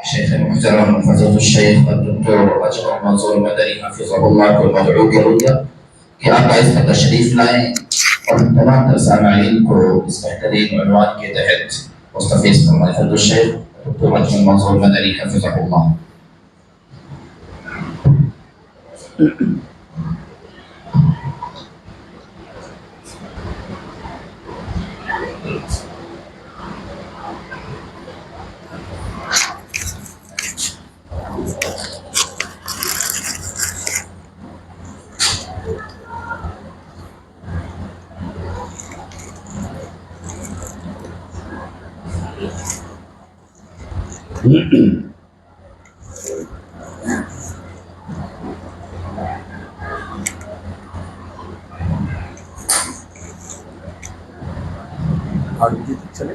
شیخ محترم حضرت الشیخ الدکتر اجمل منظور مدنی حفظہ اللہ کو مدعو کروں گا کہ آپ اس پر تشریف لائیں اور تمام سامعین کو اس بہترین عنوان کے تحت مستفیض فرمائیں. حضرت الشیخ الدکتر اجمل منظور مدنی حفظہ اللہ. چلے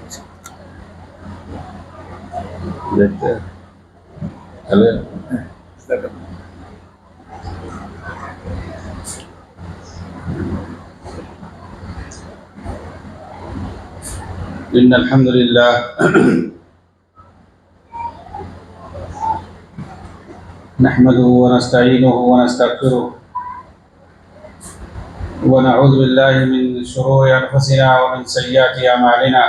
دیکھتے ہیں. چلے ان الحمد للہ نحمده ونستعینه ونستغفره ونعوذ بالله من شرور انفسنا ومن سیئات اعمالنا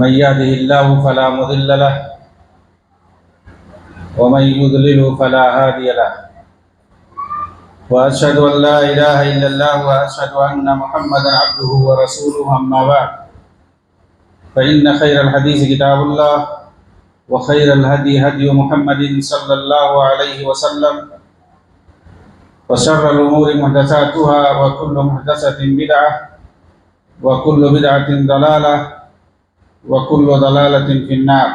من يهده الله فلا مضل له ومن يضلل فلا هادي له واشهد ان لا اله الا الله واشهد ان محمدا عبده ورسوله. اما بعد فان خير الحديث كتاب الله وخير الهدي هدي محمد صلى الله عليه وسلم وشر الأمور محدثاتها وكل محدثة بدعة وكل بدعة ضلالة وكل ضلالة في النار.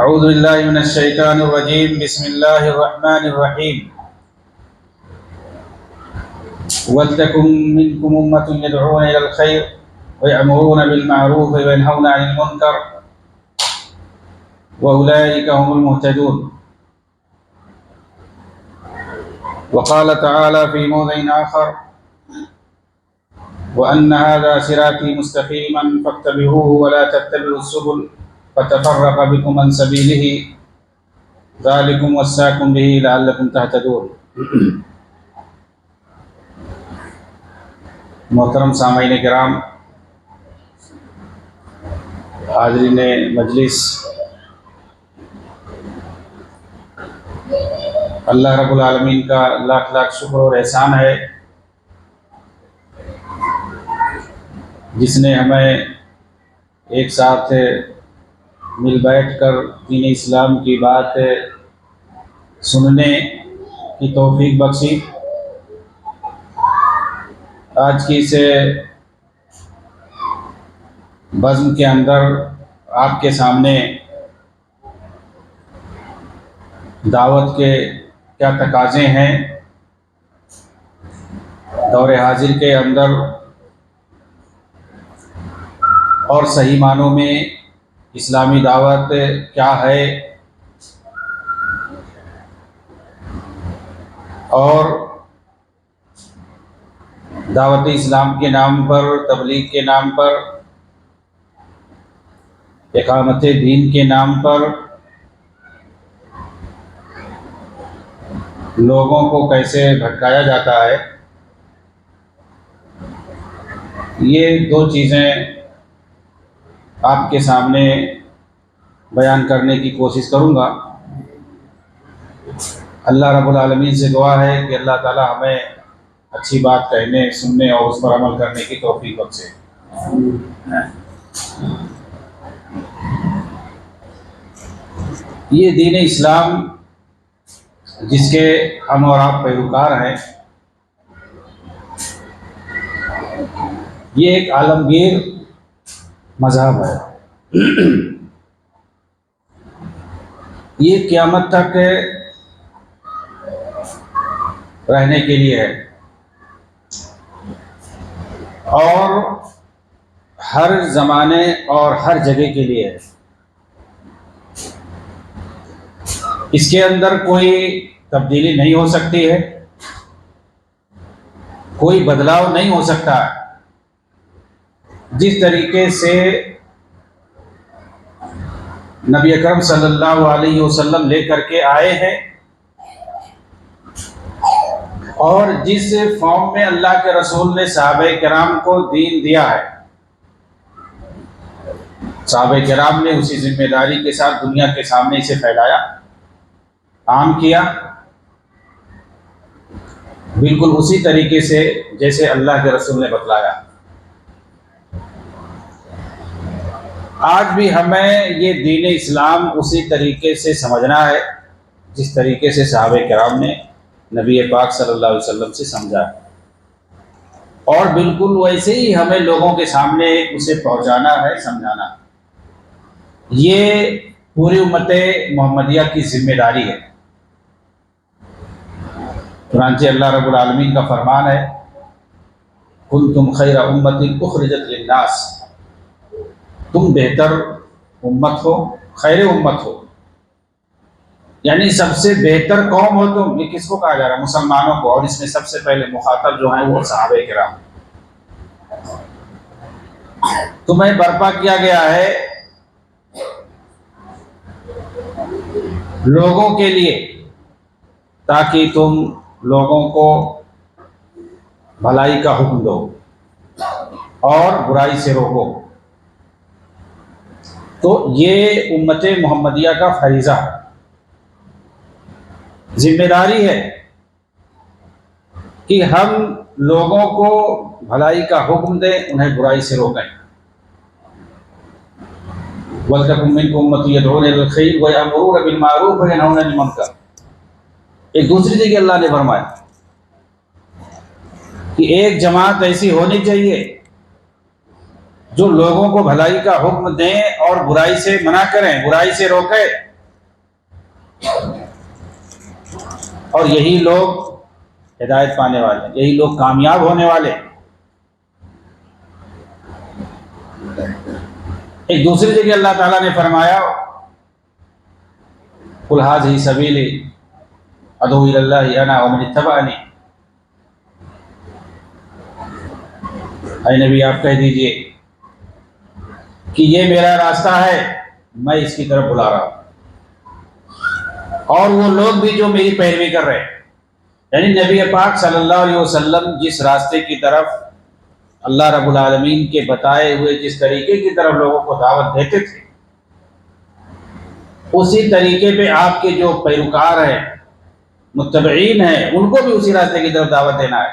أعوذ بالله من الشيطان الرجيم. بسم الله الرحمن الرحيم. ولتكن منكم أمة يدعون إلى الخير ويأمرون بالمعروف وينهون عن المنكر وأولئك هم المهتدون. وقال تعالى في موضع آخر وأن هذا صراطي مستقيما فاتبعوه ولا تتبعوا السبل فتفرق بكم عن سبيله ذلكم وصاكم به لعلكم تهتدون. محترم سامعین کرام، حاضرین مجلس، اللہ رب العالمین کا لاکھ لاکھ شکر اور احسان ہے جس نے ہمیں ایک ساتھ مل بیٹھ کر دین اسلام کی بات سننے کی توفیق بخشی. آج کی اس بزم کے اندر آپ کے سامنے دعوت کے کیا تقاضے ہیں، دور حاضر کے اندر اور صحیح معنوں میں اسلامی دعوت کیا ہے، اور دعوت اسلام کے نام پر، تبلیغ کے نام پر، اقامت دین کے نام پر لوگوں کو کیسے بھٹکایا جاتا ہے. یہ دو چیزیں آپ کے سامنے بیان کرنے کی کوشش کروں گا. اللہ رب العالمین سے دعا ہے کہ اللہ تعالی ہمیں اچھی بات کہنے، سننے اور اس پر عمل کرنے کی توفیق بخشے. یہ دین اسلام جس کے ہم اور آپ پیروکار ہیں، یہ ایک عالمگیر مذہب ہے. یہ قیامت تک رہنے کے لیے ہے اور ہر زمانے اور ہر جگہ کے لیے ہے. اس کے اندر کوئی تبدیلی نہیں ہو سکتی ہے، کوئی بدلاؤ نہیں ہو سکتا. جس طریقے سے نبی اکرم صلی اللہ علیہ وسلم لے کر کے آئے ہیں، اور جس فارم میں اللہ کے رسول نے صحابہ کرام کو دین دیا ہے، صحابہ کرام نے اسی ذمہ داری کے ساتھ دنیا کے سامنے اسے پھیلایا، عام کیا، بالکل اسی طریقے سے جیسے اللہ کے رسول نے بتلایا۔ آج بھی ہمیں یہ دین اسلام اسی طریقے سے سمجھنا ہے جس طریقے سے صحابہ کرام نے نبی پاک صلی اللہ علیہ وسلم سے سمجھا، اور بالکل ویسے ہی ہمیں لوگوں کے سامنے اسے پہنچانا ہے، سمجھانا ہے۔ یہ پوری امت محمدیہ کی ذمہ داری ہے۔ چنانچہ اللہ رب العالمین کا فرمان ہے، کنتم خیر امت اخرجت للناس، تم بہتر امت ہو، خیر امت ہو، یعنی سب سے بہتر قوم ہو تم۔ یہ کس کو کہا جا رہا ہے؟ مسلمانوں کو، اور اس میں سب سے پہلے مخاطب جو ہیں وہ صحابہ کرام۔ تمہیں برپا کیا گیا ہے لوگوں کے لیے، تاکہ تم لوگوں کو بھلائی کا حکم دو اور برائی سے روکو۔ تو یہ امت محمدیہ کا فریضہ، ذمہ داری ہے کہ ہم لوگوں کو بھلائی کا حکم دیں، انہیں برائی سے روکیں۔ وَلْتَكُن مِّنكُمْ أُمَّةٌ يَدْعُونَ إِلَى الْخَيْرِ وَيَأْمُرُونَ بِالْمَعْرُوفِ وَيَنْهَوْنَ عَنِ الْمُنكَرِ۔ ایک دوسری جگہ اللہ نے فرمایا کہ ایک جماعت ایسی ہونی چاہیے جو لوگوں کو بھلائی کا حکم دیں اور برائی سے منع کریں، برائی سے روکیں، اور یہی لوگ ہدایت پانے والے، یہی لوگ کامیاب ہونے والے۔ ایک دوسری جگہ اللہ تعالیٰ نے فرمایا، قُلْ هَٰذِهِ سَبِيلِي أَدْعُو إِلَى اللَّهِ أَنَا وَمَنِ اتَّبَعَنِي۔ اے نبی آپ کہہ دیجئے کہ یہ میرا راستہ ہے، میں اس کی طرف بلا رہا ہوں، اور وہ لوگ بھی جو میری پیروی کر رہے ہیں۔ یعنی نبی پاک صلی اللہ علیہ وسلم جس راستے کی طرف اللہ رب العالمین کے بتائے ہوئے جس طریقے کی طرف لوگوں کو دعوت دیتے تھے، اسی طریقے پہ آپ کے جو پیروکار ہیں، متبعین ہیں، ان کو بھی اسی راستے کی طرف دعوت دینا ہے۔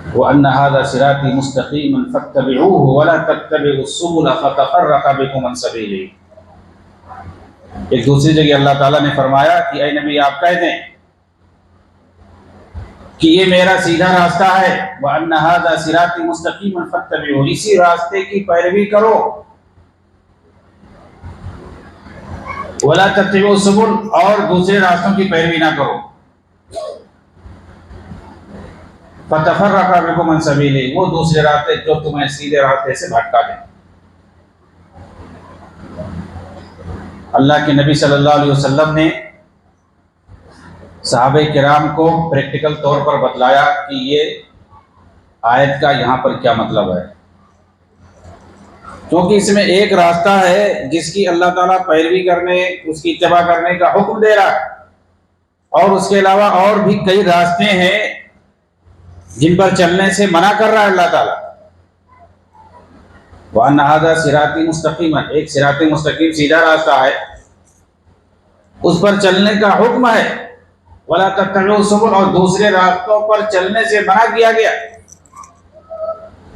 وَأَنَّ هَٰذَا صِرَاطِي مُسْتَقِيمًا فَاتَّبِعُوهُ وَلَا تَتَّبِعُوا السُّبُلَ فَتَفَرَّقَ بِكُمْ عَن سَبِيلِهِ۔ ایک دوسری جگہ اللہ تعالیٰ نے فرمایا کہ اے نبی آپ کہہ دیں کہ یہ میرا سیدھا راستہ ہے، وَأَنَّ هَٰذَا صِرَاطِي مُسْتَقِيمًا فَاتَّبِعُوهُ، اسی راستے کی پیروی کرو، وَلَا تَتَّبِعُوا السُّبُلَ، اور دوسرے راستوں کی پیروی نہ کرو، فَتَفَرَّقَ بِكُمْ عَن سَبِيلِهِ، وہ دوسرے راستے جو تمہیں سیدھے راستے سے بھٹکا دیں۔ اللہ کے نبی صلی اللہ علیہ وسلم نے صحابہ کرام کو پریکٹیکل طور پر بتلایا کہ یہ آیت کا یہاں پر کیا مطلب ہے، کیونکہ اس میں ایک راستہ ہے جس کی اللہ تعالیٰ پیروی کرنے، اس کی اتباع کرنے کا حکم دے رہا ہے، اور اس کے علاوہ اور بھی کئی راستے ہیں جن پر چلنے سے منع کر رہا ہے اللہ تعالیٰ۔ وَأَنَّ هَٰذَا صِرَاطِي مُسْتَقِيمًا، ایک صراط مستقیم سیدھا راستہ ہے، اس پر چلنے کا حکم ہے، وَلَا تَتَّبِعُوا السُّبُلَ، اور دوسرے راستوں پر چلنے سے منع کیا گیا۔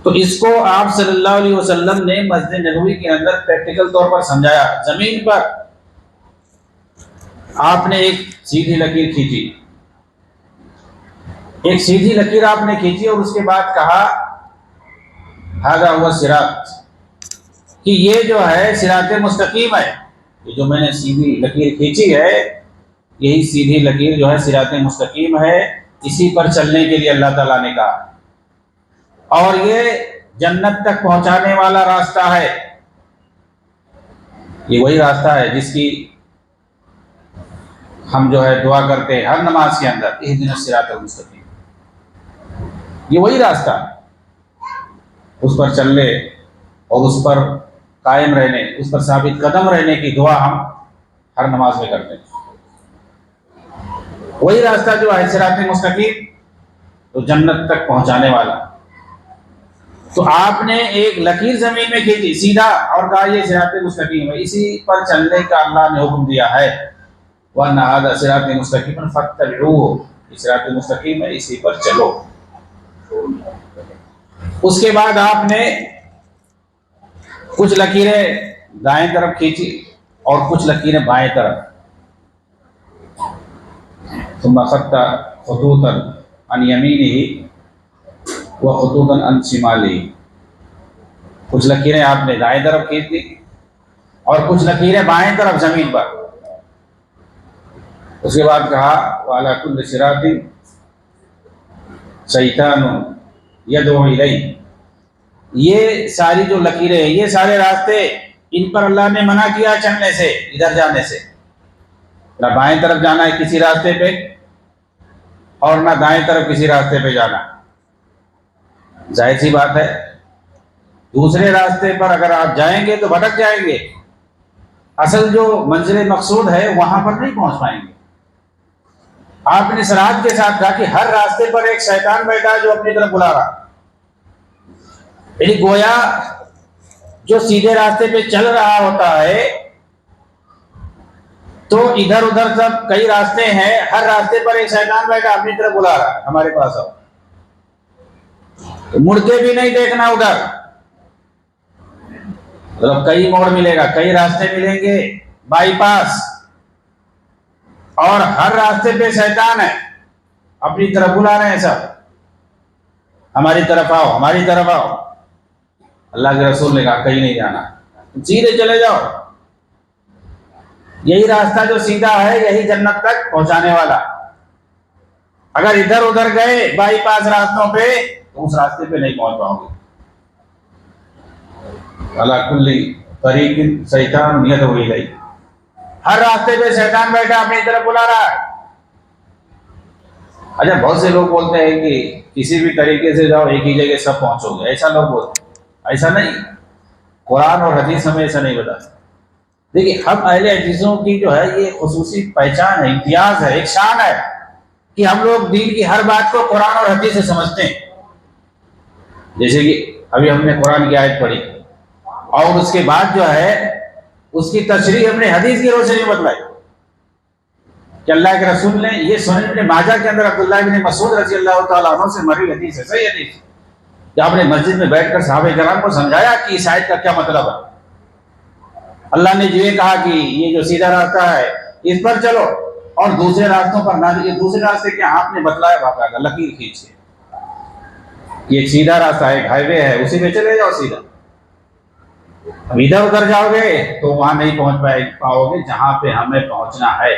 تو اس کو آپ صلی اللہ علیہ وسلم نے مسجد نبوی کے اندر پریکٹیکل طور پر سمجھایا، زمین پر آپ نے ایک سیدھی لکیر کھینچی، ایک سیدھی لکیر آپ نے کھینچی، اور اس کے بعد کہا ھذا ھو الصراط، کہ یہ جو ہے صراط مستقیم ہے، یہ جو میں نے سیدھی لکیر کھینچی ہے، یہی سیدھی لکیر جو ہے صراط مستقیم ہے، اسی پر چلنے کے لیے اللہ تعالیٰ نے کہا، اور یہ جنت تک پہنچانے والا راستہ ہے۔ یہ وہی راستہ ہے جس کی ہم جو ہے دعا کرتے ہیں ہر نماز کے اندر، اہدنا الصراط المستقیم، یہ وہی راستہ ہے۔ اس پر چلنے اور اس پر قائم رہنے، اس پر ثابت قدم رہنے کی دعا ہم ہر نماز میں کرتے ہیں۔ وہی راستہ جو ہے صراط مستقیم، تو جنت تک پہنچانے والا۔ تو آپ نے ایک لکیر زمین میں کھینچی سیدھا اور کہا یہ صراط مستقیم ہے، اسی پر چلنے کا اللہ نے حکم دیا ہے، وَأَنَّ هَٰذَا صِرَاطِي مُسْتَقِيمًا فَاتَّبِعُوهُ، یہ صراط مستقیم ہے، اسی پر چلو۔ اس کے بعد آپ نے کچھ لکیریں دائیں طرف کھینچی اور کچھ لکیریں بائیں طرف، ثم خط خطوطا عن يمينه وخطوطا عن شماله، کچھ لکیریں آپ نے دائیں طرف کھینچ دی اور کچھ لکیریں بائیں طرف زمین پر۔ اس کے بعد کہا وعلى كل صراط شیطان يدعو الیہ، یہ ساری جو لکیریں ہیں، یہ سارے راستے، ان پر اللہ نے منع کیا چلنے سے، ادھر جانے سے، نہ بائیں طرف جانا ہے کسی راستے پہ اور نہ دائیں طرف کسی راستے پہ جانا۔ ظاہر سی بات ہے دوسرے راستے پر اگر آپ جائیں گے تو بھٹک جائیں گے، اصل جو منزل مقصود ہے وہاں پر نہیں پہنچ پائیں گے۔ آپ نے صراط کے ساتھ کہا کہ ہر راستے پر ایک شیطان بیٹھا ہے جو اپنی طرف بلا رہا، یعنی گویا جو سیدھے راستے پہ چل رہا ہوتا ہے تو ادھر ادھر سب کئی راستے ہیں، ہر راستے پر ایک شیطان بیٹھا اپنی طرف بلا رہا ہے ہمارے پاس آؤ، مڑ کے بھی نہیں دیکھنا ادھر، مطلب کئی موڑ ملے گا، کئی راستے ملیں گے، بائی پاس، اور ہر راستے پہ شیطان ہے اپنی طرف بلا رہے ہیں، سب ہماری طرف آؤ ہماری طرف آؤ۔ اللہ کے رسول نے کہا کہیں نہیں جانا، سیدھے چلے جاؤ، یہی راستہ جو سیدھا ہے یہی جنت تک پہنچانے والا۔ اگر ادھر ادھر گئے بائی پاس راستوں پہ تو اس راستے پہ نہیں پہنچ پاؤ گے۔ علی کل طریق شیطان یدعو الیہ، ہر راستے پہ شیطان بیٹھا اپنی طرف بلا رہا ہے۔ اچھا بہت سے لوگ بولتے ہیں کہ کسی بھی طریقے سے جاؤ ایک ہی جگہ سب پہنچو گے، ایسا لوگ بولتے ہیں، ایسا نہیں، قرآن اور حدیث ہمیں ایسا نہیں بتاتا۔ دیکھیے ہم اہل حدیثوں کی جو ہے یہ خصوصی پہچان ہے، امتیاز ہے، ایک شان ہے کہ ہم لوگ دین کی ہر بات کو قرآن اور حدیث سے سمجھتے ہیں۔ جیسے کہ ابھی ہم نے قرآن کی آیت پڑھی اور اس کے بعد جو ہے اس کی تشریح ہم نے حدیث کی روشنی میں بتلائی کہ اللہ کے رسول نے یہ سنن ابن ماجہ کے اندر عبداللہ بن مسعود رضی اللہ تعالیٰ عنہ سے مروی حدیث ہے، صحیح حدیث، کہ آپ نے مسجد میں بیٹھ کر صحابہ کرام کو سمجھایا کہ اس آیت کا کیا مطلب ہے۔ اللہ نے یہ کہا کہ یہ جو سیدھا راستہ ہے اس پر چلو اور دوسرے راستوں پر نہ، یہ دوسرے راستے کے آپ نے بتلایا باقاعدہ لکیر کھینچ کے، یہ ایک سیدھا راستہ ہے، ایک ہائی وے ہے، اسی پہ چلے جاؤ سیدھا۔ اب ادھر ادھر جاؤ گے تو وہاں نہیں پہنچ پاؤ گے جہاں پہ ہمیں پہنچنا ہے۔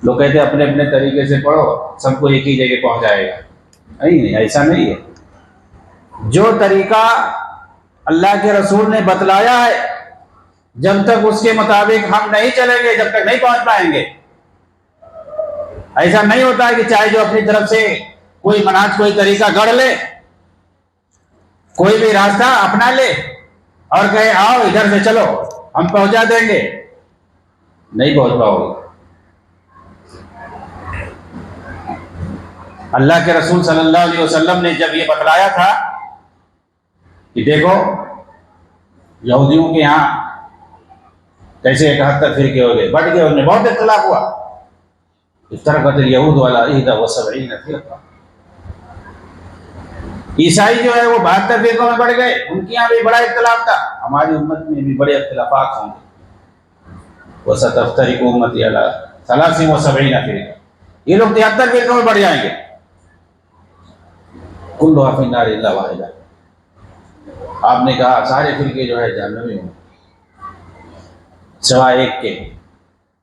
لوگ کہتے ہیں اپنے اپنے طریقے سے پڑھو سب کو ایک ہی جگہ پہنچائے گا، نہیں ایسا نہیں ہے۔ جو طریقہ اللہ کے رسول نے بتلایا ہے جب تک اس کے مطابق ہم نہیں چلیں گے جب تک نہیں پہنچ پائیں گے۔ ایسا نہیں ہوتا ہے کہ چاہے جو اپنی طرف سے کوئی منہج کوئی طریقہ گڑھ لے، کوئی بھی راستہ اپنا لے اور کہے آؤ ادھر سے چلو ہم پہنچا دیں گے، نہیں پہنچ پاؤ گے۔ اللہ کے رسول صلی اللہ علیہ وسلم نے جب یہ بتلایا تھا کہ دیکھو یہودیوں کے یہاں کیسے 71 فرقے ہو گئے، بٹ گئے، ان میں بہت اختلاف ہوا، افترقت الیہود علی 71 فرقہ، عیسائی جو ہے وہ 72 فرقوں میں بڑھ گئے، ان کے یہاں بھی بڑا اختلاف تھا، ہماری امت میں بھی بڑے اختلافات ہوں گے، وستفترق امتی علی 73 فرقہ، یہ لوگ 73 فرقوں میں بڑھ جائیں گے، کلھا فی النار الا واحدہ، آپ نے کہا سارے فرقے جو ہے جہنمی ہوں سوائے ایک کے۔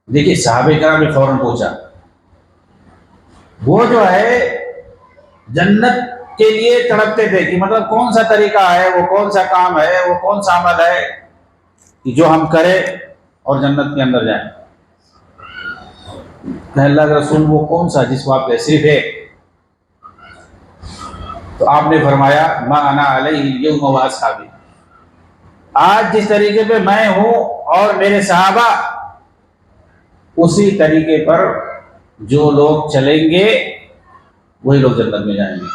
دیکھیے صحابہ کرام نے فوراً پوچھا، وہ جو ہے جنت کے لیے تڑپتے تھے کہ مطلب کون سا طریقہ ہے، وہ کون سا کام ہے، وہ کون سا عمل ہے کہ جو ہم کریں اور جنت کے اندر جائیں۔ کہ اللہ کے رسول وہ کون سا جس کو آپ کے صرف ایک، تو آپ نے فرمایا ما انا علیہ اليوم واصحابی، آج جس طریقے پہ میں ہوں اور میرے صحابہ، اسی طریقے پر جو لوگ چلیں گے وہی لوگ جنت میں جائیں گے۔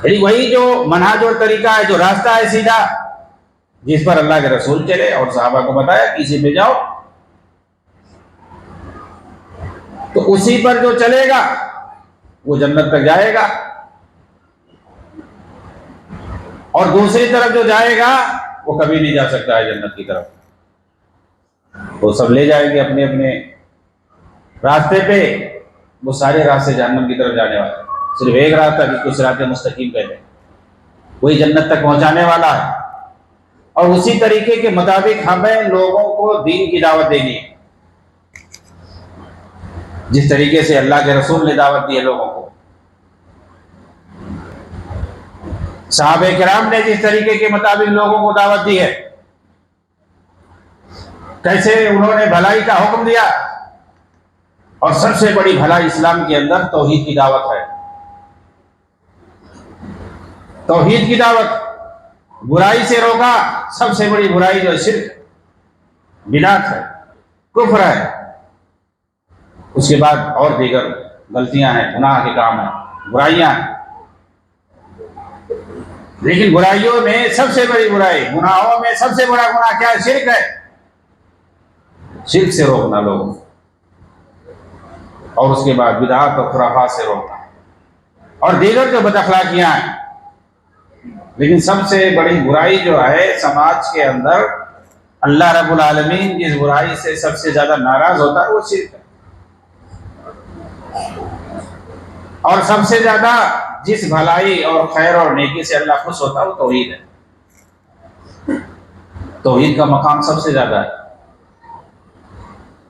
یعنی وہی جو منہج اور طریقہ ہے، جو راستہ ہے سیدھا، جس پر اللہ کے رسول چلے اور صحابہ کو بتایا کہ اسی پہ جاؤ، تو اسی پر جو چلے گا وہ جنت تک جائے گا، اور دوسری طرف جو جائے گا وہ کبھی نہیں جا سکتا ہے جنت کی طرف۔ وہ سب لے جائیں گے اپنے اپنے راستے پہ، وہ سارے راستے جہنم کی طرف جانے والے ہیں، صرف ایک راستہ جس کو صراط مستقیم کہتے ہیں، وہی جنت تک پہنچانے والا ہے۔ اور اسی طریقے کے مطابق ہمیں لوگوں کو دین کی دعوت دینی ہے، جس طریقے سے اللہ کے رسول نے دعوت دی ہے لوگوں کو، صحابہ کرام نے جس طریقے کے مطابق لوگوں کو دعوت دی ہے، کیسے انہوں نے بھلائی کا حکم دیا، اور سب سے بڑی بھلائی اسلام کے اندر توحید کی دعوت ہے۔ توحید کی دعوت، برائی سے روکا، سب سے بڑی برائی جو شرک، بدعت ہے، کفر ہے، اس کے بعد اور دیگر غلطیاں ہیں، گناہ کے کام ہیں، برائیاں ہیں، لیکن برائیوں میں سب سے بڑی برائی، گناہوں میں سب سے بڑا گناہ کیا ہے؟ شرک ہے۔ شرک سے روکنا لوگوں، اور اس کے بعد بدعات اور خرافات سے روکنا، اور دیگر جو بد اخلاقیاں ہیں۔ لیکن سب سے بڑی برائی جو ہے سماج کے اندر، اللہ رب العالمین جس برائی سے سب سے زیادہ ناراض ہوتا ہے وہ شرک ہے، اور سب سے زیادہ جس بھلائی اور خیر اور نیکی سے اللہ خوش ہوتا ہے وہ توحید ہے۔ توحید کا مقام سب سے زیادہ ہے،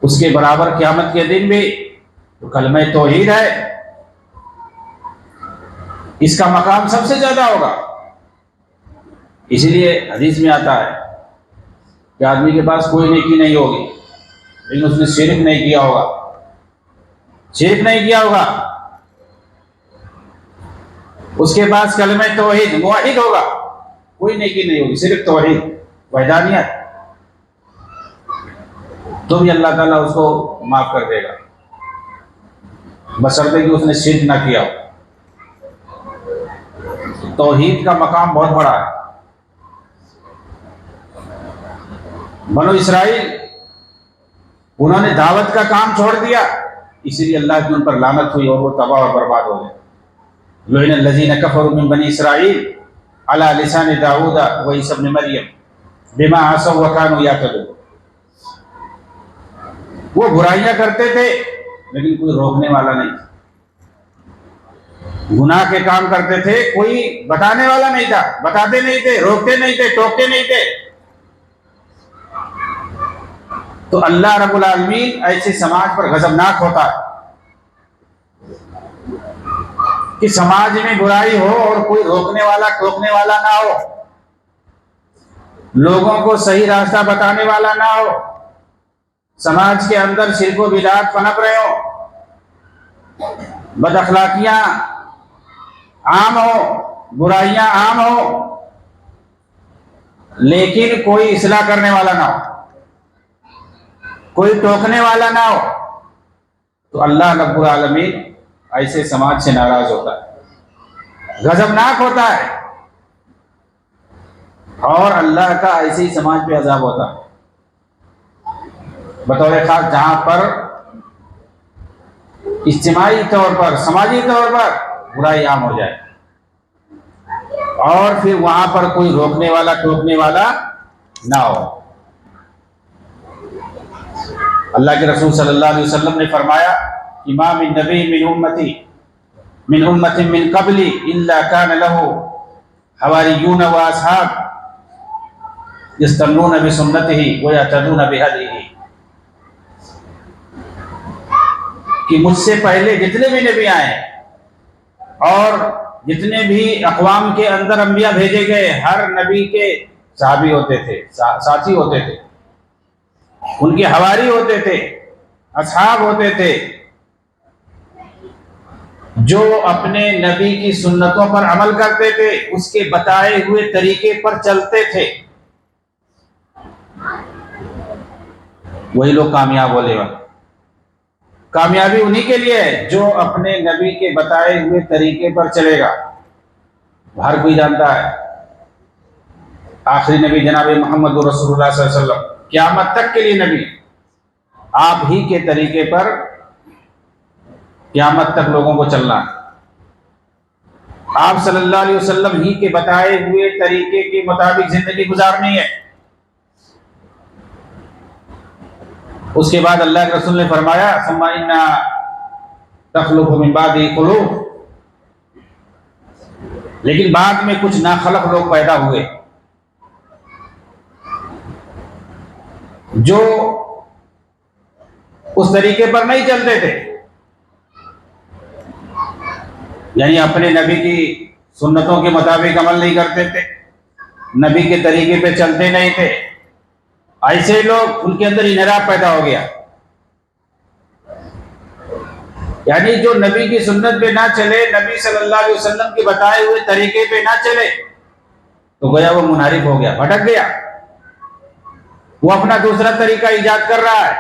اس کے برابر قیامت کے دن بھی تو کلمہ توحید ہے، اس کا مقام سب سے زیادہ ہوگا۔ اسی لیے حدیث میں آتا ہے کہ آدمی کے پاس کوئی نیکی نہیں ہوگی لیکن اس نے شرک نہیں کیا ہوگا، شرک نہیں کیا ہوگا، اس کے پاس کلمہ توحید موحد ہوگا، کوئی نیکی نہیں ہوگی، صرف توحید وحدانیت، تو بھی اللہ تعالیٰ اس کو معاف کر دے گا، بشرطے کہ اس نے شرک نہ کیا ہو۔ توحید کا مقام بہت بڑا ہے۔ بنو اسرائیل، انہوں نے دعوت کا کام چھوڑ دیا، اسی لیے اللہ کی ان پر لعنت ہوئی اور وہ تباہ اور برباد ہو گئے۔ لعن الذین کفروا من بنی اسرائیل علی لسان داؤد وعیسی ابن مریم بما عصوا وکانوا یعتدون۔ وہ برائیاں کرتے تھے لیکن کوئی روکنے والا نہیں تھا، گناہ کے کام کرتے تھے، کوئی بتانے والا نہیں تھا، بتاتے نہیں تھے، روکتے نہیں تھے، ٹوکتے نہیں تھے۔ تو اللہ رب العالمین ایسے سماج پر غضبناک ہوتا ہے کہ سماج میں برائی ہو اور کوئی روکنے والا ٹوکنے والا نہ ہو، لوگوں کو صحیح راستہ بتانے والا نہ ہو، سماج کے اندر شرک و بدعات پنپ رہے ہو، بد اخلاقیاں عام ہو، برائیاں عام ہو، لیکن کوئی اصلاح کرنے والا نہ ہو، کوئی ٹوکنے والا نہ ہو، تو اللہ رب العالمین ایسے سماج سے ناراض ہوتا ہے، غضبناک ہوتا ہے، اور اللہ کا ایسے ہی سماج پہ عذاب ہوتا ہے۔ بطور خاص جہاں پر اجتماعی طور پر، سماجی طور پر برائی عام ہو جائے، اور پھر وہاں پر کوئی روکنے والا ٹوکنے والا نہ ہو۔ اللہ کے رسول صلی اللہ علیہ وسلم نے فرمایا کہ ما من نبی من امت من قبلی الا کان له حواریون و اصحاب یستنون بسنتہ ویہتدون بہدیہ، کہ مجھ سے پہلے جتنے بھی نبی آئے اور جتنے بھی اقوام کے اندر انبیاء بھیجے گئے، ہر نبی کے صحابی ہوتے تھے، ساتھی ہوتے تھے، ان کے حواری ہوتے تھے، اصحاب ہوتے تھے، جو اپنے نبی کی سنتوں پر عمل کرتے تھے، اس کے بتائے ہوئے طریقے پر چلتے تھے، وہی لوگ کامیاب ہولے گا۔ کامیابی انہی کے لیے ہے جو اپنے نبی کے بتائے ہوئے طریقے پر چلے گا۔ ہر کوئی جانتا ہے آخری نبی جناب محمد رسول اللہ صلی اللہ علیہ وسلم قیامت تک کے لیے نبی، آپ ہی کے طریقے پر قیامت تک لوگوں کو چلنا ہے۔ آپ صلی اللہ علیہ وسلم ہی کے بتائے ہوئے طریقے کے مطابق زندگی گزارنی ہے۔ اس کے بعد اللہ کے رسول نے فرمایا ثم ان تخلق من بعدی قلوب، لیکن بعد میں کچھ ناخلق لوگ پیدا ہوئے جو اس طریقے پر نہیں چلتے تھے، یعنی اپنے نبی کی سنتوں کے مطابق عمل نہیں کرتے تھے، نبی کے طریقے پہ چلتے نہیں تھے۔ ایسے لوگ، ان کے اندر انحراف پیدا ہو گیا، یعنی جو نبی کی سنت پہ نہ چلے، نبی صلی اللہ علیہ وسلم کے بتائے ہوئے طریقے پہ نہ چلے تو گویا وہ منحرف ہو گیا، بھٹک گیا، وہ اپنا دوسرا طریقہ ایجاد کر رہا ہے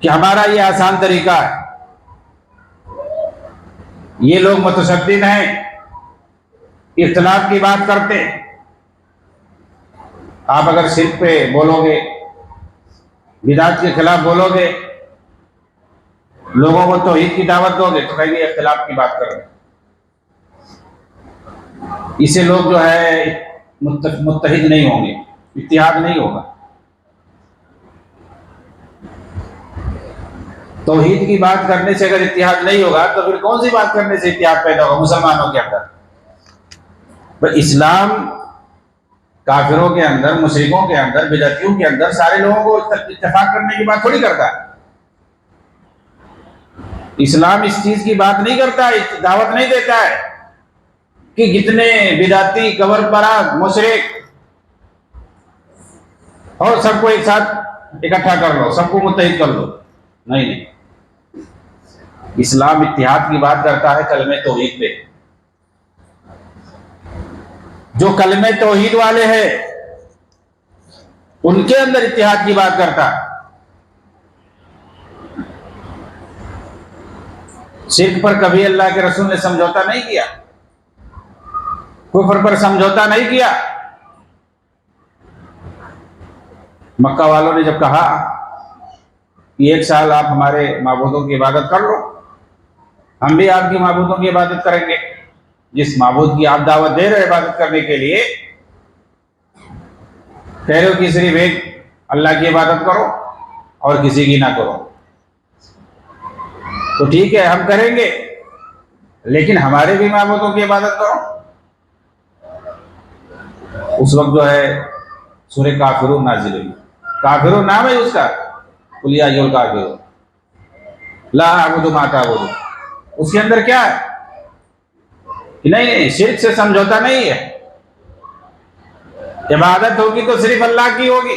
کہ ہمارا یہ آسان طریقہ ہے۔ یہ لوگ متشدد ہیں، اختلاف کی بات کرتے ہیں۔ آپ اگر شرک پہ بولو گے، بدعت کے خلاف بولو گے، لوگوں کو توحید کی دعوت دو گے تو کہیں گے اختلاف کی بات کر رہے ہیں۔ اسے لوگ جو ہے متحد نہیں ہوں گے، اتحاد نہیں ہوگا۔ توحید کی بات کرنے سے اگر اتحاد نہیں ہوگا تو پھر کون سی بات کرنے سے اتحاد پیدا ہوگا مسلمانوں کے اندر؟ اسلام کافروں کے اندر، مشرکوں کے اندر، بدعتیوں کے اندر سارے لوگوں کو اتفاق کرنے کی بات تھوڑی کرتا ہے۔ اسلام اس چیز کی بات نہیں کرتا ہے، دعوت نہیں دیتا ہے کہ جتنے بدعتی، قبر پرست، مشرک اور سب کو ایک ساتھ اکٹھا کر لو، سب کو متحد کر لو۔ نہیں، اسلام اتحاد کی بات کرتا ہے کلمہ توحید پہ۔ جو کلمہ توحید والے ہیں ان کے اندر اتحاد کی بات کرتا ہے۔ شرک پر کبھی اللہ کے رسول نے سمجھوتا نہیں کیا، کفر پر سمجھوتا نہیں کیا۔ مکہ والوں نے جب کہا کہ 1 سال آپ ہمارے معبودوں کی عبادت کر لو، ہم بھی آپ کی معبودوں کی عبادت کریں گے، جس معبود کی آپ دعوت دے رہے عبادت کرنے کے لیے، کہہ رہے ہو کہ صرف ایک اللہ کی عبادت کرو اور کسی کی نہ کرو، تو ٹھیک ہے ہم کریں گے، لیکن ہمارے بھی معبودوں کی عبادت کرو۔ اس وقت جو ہے سورہ کافرون نازل ہوئی۔ کافرون نام ہے اس کا، قل یا ایھا الکافرون لا اعبد ما تعبدون۔ اس کے اندر کیا ہے؟ نہیں، شرک سے سمجھوتا نہیں ہے۔ عبادت ہوگی تو صرف اللہ کی ہوگی۔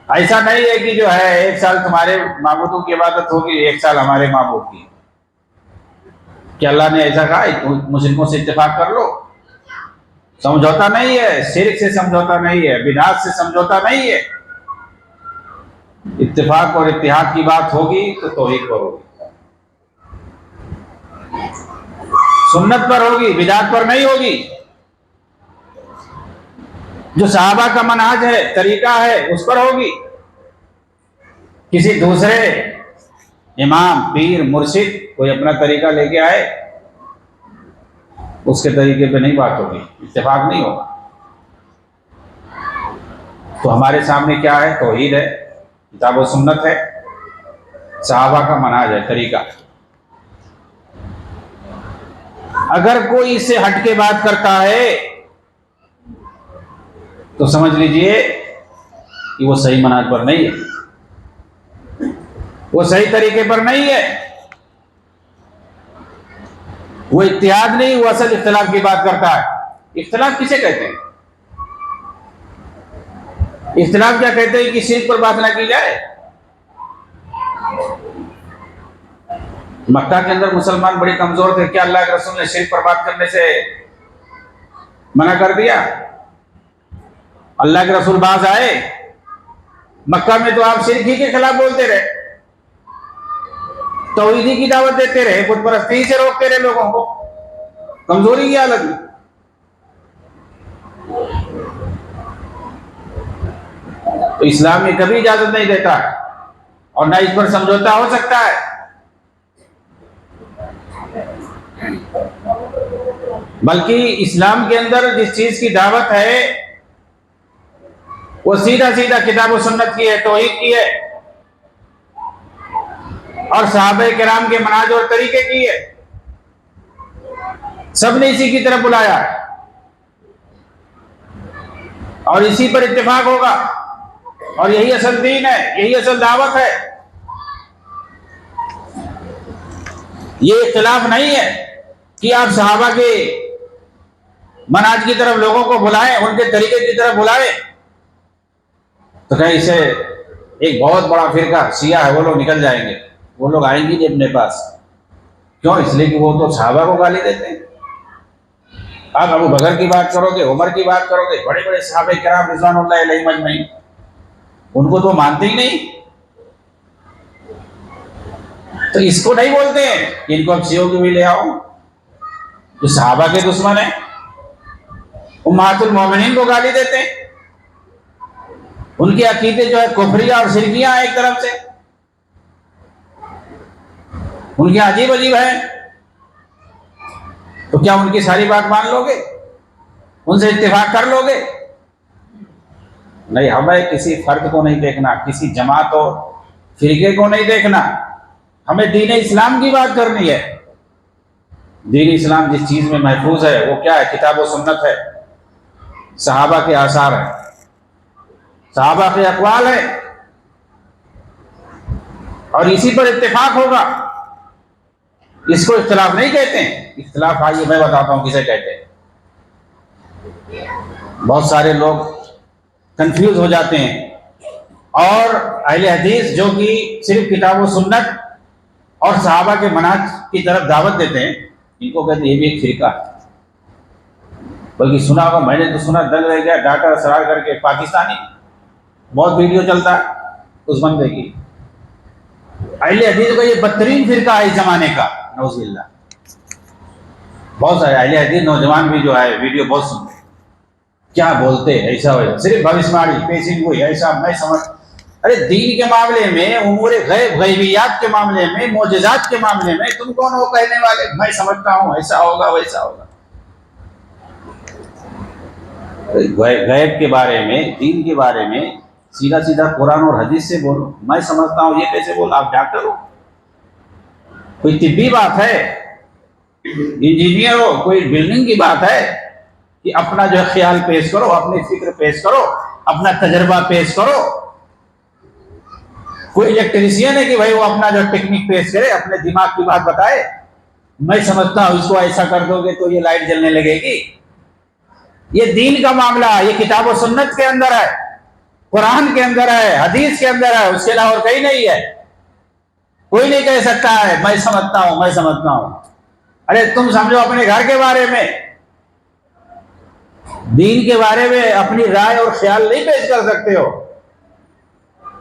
ایسا نہیں ہے کہ جو ہے 1 سال تمہارے معبودوں کی عبادت ہوگی، 1 سال ہمارے معبود کی۔ کہ اللہ نے ایسا کہا مشرکوں سے اتفاق کر لو؟ سمجھوتا نہیں ہے، شرک سے سمجھوتا نہیں ہے، بدعت سے سمجھوتا نہیں ہے۔ اتفاق اور اتحاد کی بات ہوگی تو توحید پر ہوگی، سنت پر ہوگی، بدعت پر نہیں ہوگی۔ جو صحابہ کا منہج ہے، طریقہ ہے، اس پر ہوگی۔ کسی دوسرے امام، پیر، مرشد کوئی اپنا طریقہ لے کے آئے، اس کے طریقے پہ نہیں بات ہوگی، اتفاق نہیں ہوگا۔ تو ہمارے سامنے کیا ہے؟ توحید ہے، کتاب و سنت ہے، صحابہ کا منہج ہے، طریقہ۔ اگر کوئی اس سے ہٹ کے بات کرتا ہے تو سمجھ لیجئے کہ وہ صحیح منہج پر نہیں ہے، وہ صحیح طریقے پر نہیں ہے، وہ اتحاد نہیں، وہ اصل اختلاف کی بات کرتا ہے۔ اختلاف کسے کہتے ہیں؟ اختلاف کیا کہتے ہیں؟ کہ شرک پر بات نہ کی جائے، مکہ کے اندر مسلمان بڑے کمزور تھے، کیا اللہ کے رسول نے شرک پر بات کرنے سے منع کر دیا؟ اللہ کے رسول باز آئے، مکہ میں تو آپ شرک ہی کے خلاف بولتے رہے، توحیدی کی دعوت دیتے رہے، بت پرستی سے روکتے رہے لوگوں کو، کمزوری کی حالت میں۔ تو اسلام میں کبھی اجازت نہیں دیتا اور نہ اس پر سمجھوتا ہو سکتا ہے۔ بلکہ اسلام کے اندر جس چیز کی دعوت ہے وہ سیدھا سیدھا کتاب و سنت کی ہے، توحید کی ہے، اور صحابہ کرام کے منہج اور طریقے کی ہے۔ سب نے اسی کی طرف بلایا ہے اور اسی پر اتفاق ہوگا، اور یہی اصل دین ہے، یہی اصل دعوت ہے۔ یہ اختلاف نہیں ہے کہ آپ صحابہ کے منہج کی طرف لوگوں کو بلائیں، ان کے طریقے کی طرف بلائیں، تو کہیں اسے ایک بہت بڑا فرقہ شیعہ ہے وہ لوگ نکل جائیں گے، وہ لوگ آئیں گے نہیں اپنے پاس۔ کیوں؟ اس لیے کہ وہ تو صحابہ کو گالی دیتے ہیں۔ آپ ابو بکر کی بات کرو گے، عمر کی بات کرو گے، بڑے بڑے صحابہ کرام رضوان اللہ علیہم اجمعین، ان کو تو مانتے ہی نہیں۔ تو اس کو نہیں بولتے ہیں کہ ان کو اب شیعوں کی بھی لے آؤ، جو صحابہ کے دشمن ہیں، امہات المومنین کو گالی دیتے ہیں، ان کے عقیدے جو ہے کفریہ اور شرکیہ ہیں ایک طرف سے، ان کے عجیب عجیب ہیں۔ تو کیا ان کی ساری بات مان لو گے؟ ان سے اتفاق کر لو گے؟ نہیں، ہمیں کسی فرد کو نہیں دیکھنا، کسی جماعت اور فرقے کو نہیں دیکھنا، ہمیں دین اسلام کی بات کرنی ہے۔ دین اسلام جس چیز میں محفوظ ہے وہ کیا ہے؟ کتاب و سنت ہے، صحابہ کے آثار ہیں، صحابہ کے اقوال ہیں، اور اسی پر اتفاق ہوگا۔ اس کو اختلاف نہیں کہتے ہیں۔ اختلاف آئیے میں بتاتا ہوں کسے کہتے ہیں۔ بہت سارے لوگ کنفیوز ہو جاتے ہیں، اور اہل حدیث جو کہ صرف کتاب و سنت اور صحابہ کے منہج کی طرف دعوت دیتے ہیں، ان کو کہتے ہیں یہ بھی ایک فرقہ ہے۔ بلکہ سنا ہوگا، میں نے تو سنا دل رہ گیا ڈاٹا سرار کر کے، پاکستانی بہت ویڈیو چلتا ہے اس بندے کی۔ اہل حدیث کا یہ بدترین فرقہ ہے اس زمانے کا، نعوذ باللہ۔ بہت سارے اہل حدیث نوجوان بھی جو ہے ویڈیو بہت سنتے ہیں، کیا بولتے ہیں، ایسا ہو صرف بھوشوانی پیشنگ ہوئی ایسا، میں سمجھ، ارے دین کے معاملے میں، امور غیب غیبیات کے معاملے میں، معجزات کے معاملے میں تم کون ہو کہنے والے؟ میں سمجھتا ہوں ایسا ہوگا ویسا ہوگا۔ غیب کے بارے میں، دین کے بارے میں سیدھا سیدھا قرآن اور حدیث سے بولو۔ میں سمجھتا ہوں، یہ کیسے بولو؟ آپ ڈاکٹر ہو، کوئی طبی بات ہے، انجینئر ہو، کوئی بلڈنگ کی بات ہے کہ اپنا جو خیال پیش کرو، اپنی فکر پیش کرو، اپنا تجربہ پیش کرو۔ کوئی الیکٹریشین ہے کہ بھائی وہ اپنا جو ٹیکنیک پیش کرے، اپنے دماغ کی بات بتائے، میں سمجھتا ہوں اس کو ایسا کر دو گے تو یہ لائٹ جلنے لگے گی۔ یہ دین کا معاملہ ہے، یہ کتاب و سنت کے اندر ہے، قرآن کے اندر ہے، حدیث کے اندر ہے، اس کے علاوہ اور کہیں نہیں ہے۔ کوئی نہیں کہہ سکتا ہے میں سمجھتا ہوں میں سمجھتا ہوں۔ ارے تم سمجھو اپنے گھر کے بارے میں، دین کے بارے میں اپنی رائے اور خیال نہیں پیش کر سکتے ہو۔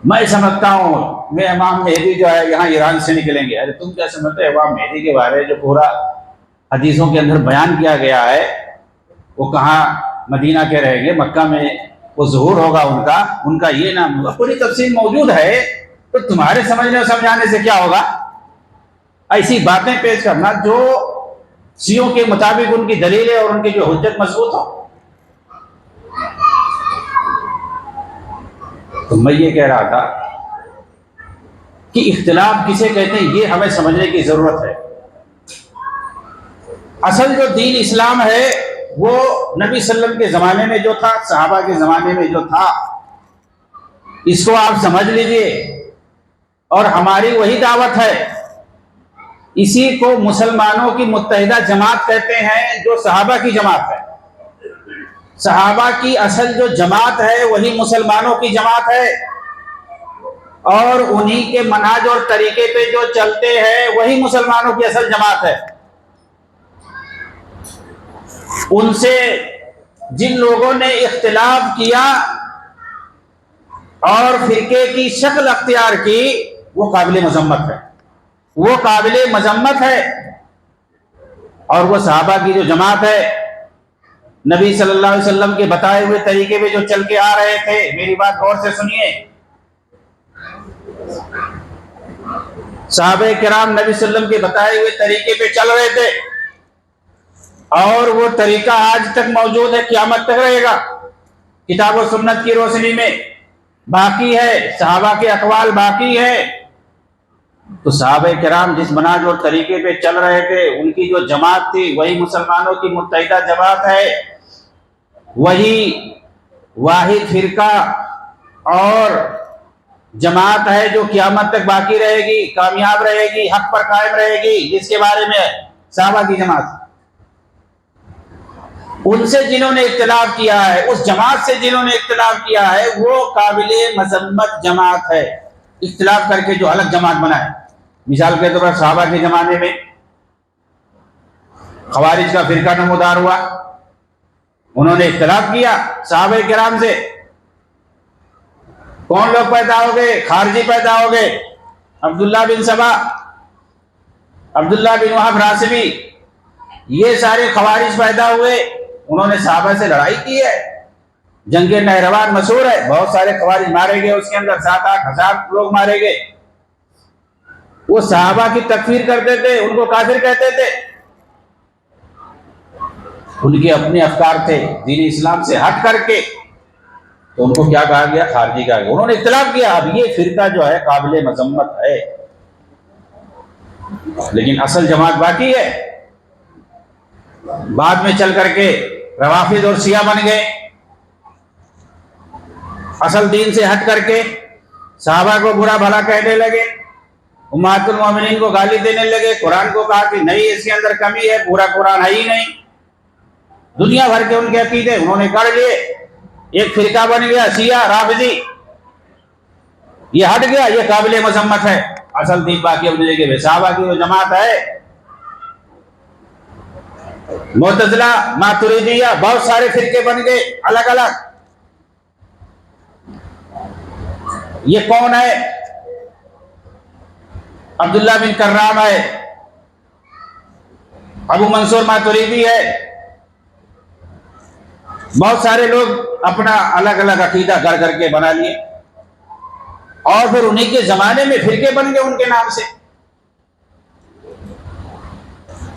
میں سمجھتا ہوں میں امام مہدی جو ہے یہاں ایران سے نکلیں گے۔ ارے تم کیا سمجھتے ہو امام مہدی کے بارے جو پورا حدیثوں کے اندر بیان کیا گیا ہے، وہ کہاں مدینہ کے رہیں گے، مکہ میں وہ ظہور ہوگا ان کا یہ نام ہوگا، پوری تفصیل موجود ہے۔ تو تمہارے سمجھنے اور سمجھانے سے کیا ہوگا؟ ایسی باتیں پیش کرنا جو شیعوں کے مطابق ان کی دلیلیں اور ان کی جو حجت مضبوط ہو۔ تو میں یہ کہہ رہا تھا کہ اختلاف کسے کہتے ہیں یہ ہمیں سمجھنے کی ضرورت ہے۔ اصل جو دین اسلام ہے وہ نبی صلی اللہ علیہ وسلم کے زمانے میں جو تھا، صحابہ کے زمانے میں جو تھا، اس کو آپ سمجھ لیجئے، اور ہماری وہی دعوت ہے۔ اسی کو مسلمانوں کی متحدہ جماعت کہتے ہیں، جو صحابہ کی جماعت ہے۔ صحابہ کی اصل جو جماعت ہے وہی مسلمانوں کی جماعت ہے، اور انہی کے منہج اور طریقے پہ جو چلتے ہیں وہی مسلمانوں کی اصل جماعت ہے۔ ان سے جن لوگوں نے اختلاف کیا اور فرقے کی شکل اختیار کی وہ قابل مذمت ہے، وہ قابل مذمت ہے۔ اور وہ صحابہ کی جو جماعت ہے، نبی صلی اللہ علیہ وسلم کے بتائے ہوئے طریقے پہ جو چل کے آ رہے تھے، میری بات غور سے سنیے، صحابہ کرام نبی صلی اللہ علیہ وسلم کے بتائے ہوئے طریقے پہ چل رہے تھے، اور وہ طریقہ آج تک موجود ہے، قیامت تک رہے گا، کتاب و سنت کی روشنی میں باقی ہے، صحابہ کے اقوال باقی ہے۔ تو صحابہ کرام جس منہج اور طریقے پہ چل رہے تھے، ان کی جو جماعت تھی وہی مسلمانوں کی متحدہ جماعت ہے، وہی واحد فرقہ اور جماعت ہے جو قیامت تک باقی رہے گی، کامیاب رہے گی، حق پر قائم رہے گی، جس کے بارے میں صحابہ کی جماعت۔ ان سے جنہوں نے اختلاف کیا ہے، اس جماعت سے جنہوں نے اختلاف کیا ہے، وہ قابل مذمت جماعت ہے۔ اختلاف کر کے جو الگ جماعت بنائے، مثال کے طور پر صحابہ کے زمانے میں خوارج کا فرقہ نمودار ہوا، انہوں نے اختلاف کیا صحابہ کرام سے۔ کون لوگ پیدا ہو گئے؟ خارجی پیدا ہو گئے، عبداللہ بن سبا، عبداللہ بن وہب راسبی، یہ سارے خوارج پیدا ہوئے۔ انہوں نے صحابہ سے لڑائی کی ہے، جنگ نہروان مشہور ہے، بہت سارے خوارج مارے گئے، اس کے اندر 7-8 ہزار لوگ مارے گئے۔ وہ صحابہ کی تکفیر کرتے تھے، ان کو کافر کہتے تھے۔ ان کے اپنے افکار تھے دین اسلام سے ہٹ کر کے، تو ان کو کیا کہا گیا؟ خارجی کہا گیا۔ انہوں نے اختلاف کیا، اب یہ فرقہ جو ہے قابل مذمت ہے، لیکن اصل جماعت باقی ہے۔ بعد میں چل کر کے روافض اور شیعہ بن گئے، اصل دین سے ہٹ کر کے صحابہ کو برا بھلا کہنے لگے، امہات المومنین کو گالی دینے لگے، قرآن کو کہا کہ نہیں اس کے اندر کمی ہے، پورا قرآن ہے ہی نہیں۔ دنیا بھر کے ان کے عقیدے انہوں نے کر لیے، ایک فرقہ بن گیا شیعہ رافضی، یہ ہٹ گیا، یہ قابل مذمت ہے۔ اصل دین باقی اپنی جگہ پہ، صحابہ کی وہ جماعت ہے۔ معتزلہ، ماتریدیہ، بہت سارے فرقے بن گئے الگ الگ۔ یہ کون ہے؟ عبداللہ بن کرام ہے، ابو منصور ماتریدی ہے، بہت سارے لوگ اپنا الگ الگ عقیدہ گڑھ کر کے بنا لیے، اور پھر انہی کے زمانے میں فرقے بن گئے ان کے نام سے۔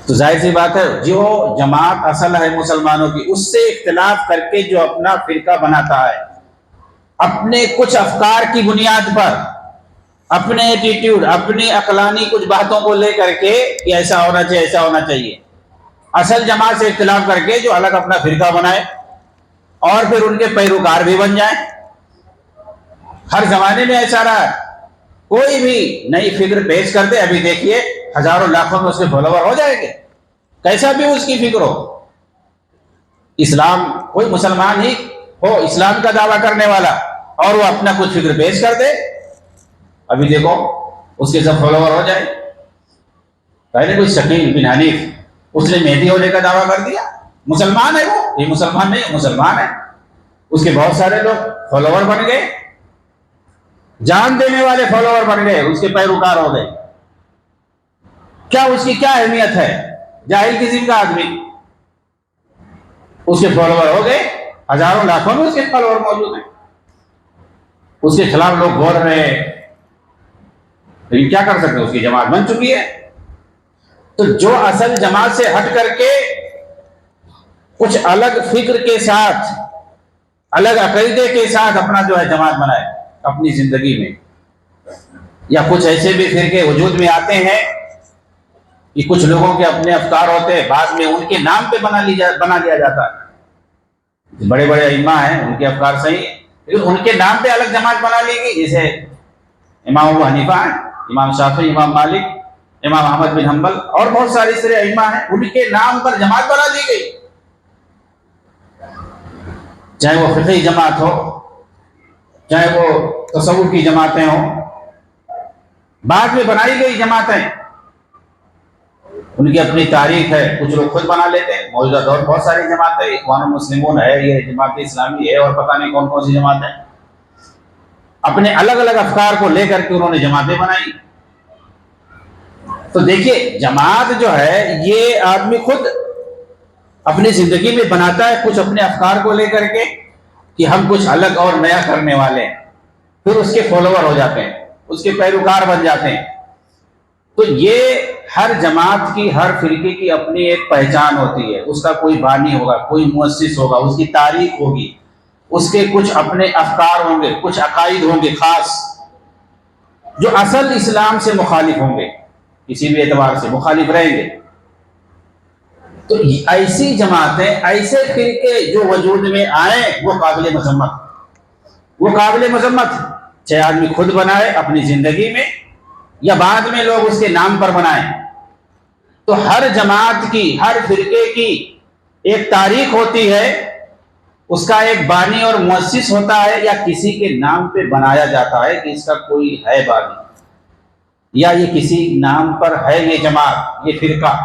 تو ظاہر سی بات ہے، جو جماعت اصل ہے مسلمانوں کی، اس سے اختلاف کر کے جو اپنا فرقہ بناتا ہے، اپنے کچھ افکار کی بنیاد پر، اپنے ایٹیٹیوڈ، اپنی عقلانی کچھ باتوں کو لے کر کے کہ ایسا ہونا چاہیے، ایسا ہونا چاہیے، اصل جماعت سے اختلاف کر کے جو الگ اپنا فرقہ بنائے اور پھر ان کے پیروکار بھی بن جائیں۔ ہر زمانے میں ایسا رہا ہے، کوئی بھی نئی فکر پیش کر دے، ابھی دیکھیے ہزاروں لاکھوں میں اس کے فالوور ہو جائیں گے، کیسا بھی اس کی فکر ہو۔ اسلام، کوئی مسلمان ہی ہو اسلام کا دعویٰ کرنے والا، اور وہ اپنا کچھ فکر پیش کر دے، ابھی دیکھو اس کے سب فالوور ہو جائے۔ پہلے کوئی شکیل بن حنیف، اس نے مہدی ہونے کا دعویٰ کر دیا، مسلمان ہے وہ، یہ مسلمان نہیں، مسلمان ہے، اس کے بہت سارے لوگ فالوور بن گئے، جان دینے والے فالوور بن گئے، اس کے پیروکار ہو گئے۔ کیا اس کی کیا اہمیت ہے؟ جاہل قسم کا آدمی، اس کے فالوور ہو گئے، ہزاروں لاکھوں میں اس کے فالوور موجود ہیں، اس کے خلاف لوگ بول رہے ہیں، لیکن کیا کر سکتے؟ اس کی جماعت بن چکی ہے۔ تو جو اصل جماعت سے ہٹ کر کے کچھ الگ فکر کے ساتھ، الگ عقیدے کے ساتھ اپنا جو ہے جماعت بنائے اپنی زندگی میں، یا کچھ ایسے بھی فرقے وجود میں آتے ہیں کہ کچھ لوگوں کے اپنے افکار ہوتے ہیں، بعد میں ان کے نام پہ بنا لیا جاتا ہے۔ بڑے بڑے ائمہ ہیں، ان کے افکار صحیح ہیں، لیکن ان کے نام پہ الگ جماعت بنا لی گئی، جیسے امام ابو حنیفہ ہیں، امام شافعی، امام مالک، امام احمد بن حنبل، اور بہت سارے اس طرح ائمہ ہیں، ان کے نام پر جماعت بنا لی گئی، چاہے وہ فقہی جماعت ہو، چاہے وہ تصوف کی جماعتیں ہوں، بعد میں بنائی گئی جماعتیں، ان کی اپنی تاریخ ہے، کچھ لوگ خود بنا لیتے ہیں۔ موجودہ دور بہت ساری جماعتیں، اخوان المسلمون ہے، یہ جماعت اسلامی ہے، اور پتہ نہیں کون کون سی جماعتیں، اپنے الگ الگ افکار کو لے کر کے انہوں نے جماعتیں بنائی۔ تو دیکھیے جماعت جو ہے یہ آدمی خود اپنی زندگی میں بناتا ہے، کچھ اپنے افکار کو لے کر کے کہ ہم کچھ الگ اور نیا کرنے والے ہیں، پھر اس کے فالوور ہو جاتے ہیں، اس کے پیروکار بن جاتے ہیں۔ تو یہ ہر جماعت کی، ہر فرقے کی اپنی ایک پہچان ہوتی ہے، اس کا کوئی بانی ہوگا، کوئی مؤسس ہوگا، اس کی تاریخ ہوگی، اس کے کچھ اپنے افکار ہوں گے، کچھ عقائد ہوں گے خاص، جو اصل اسلام سے مخالف ہوں گے، کسی بھی اعتبار سے مخالف رہیں گے۔ تو ایسی جماعتیں، ایسے فرقے جو وجود میں آئیں، وہ قابل مذمت، وہ قابل مذمت، چاہے آدمی خود بنائے اپنی زندگی میں یا بعد میں لوگ اس کے نام پر بنائیں۔ تو ہر جماعت کی، ہر فرقے کی ایک تاریخ ہوتی ہے، اس کا ایک بانی اور مؤسس ہوتا ہے، یا کسی کے نام پہ بنایا جاتا ہے کہ اس کا کوئی ہے بانی، یا یہ کسی نام پر ہے یہ جماعت، یہ فرقہ۔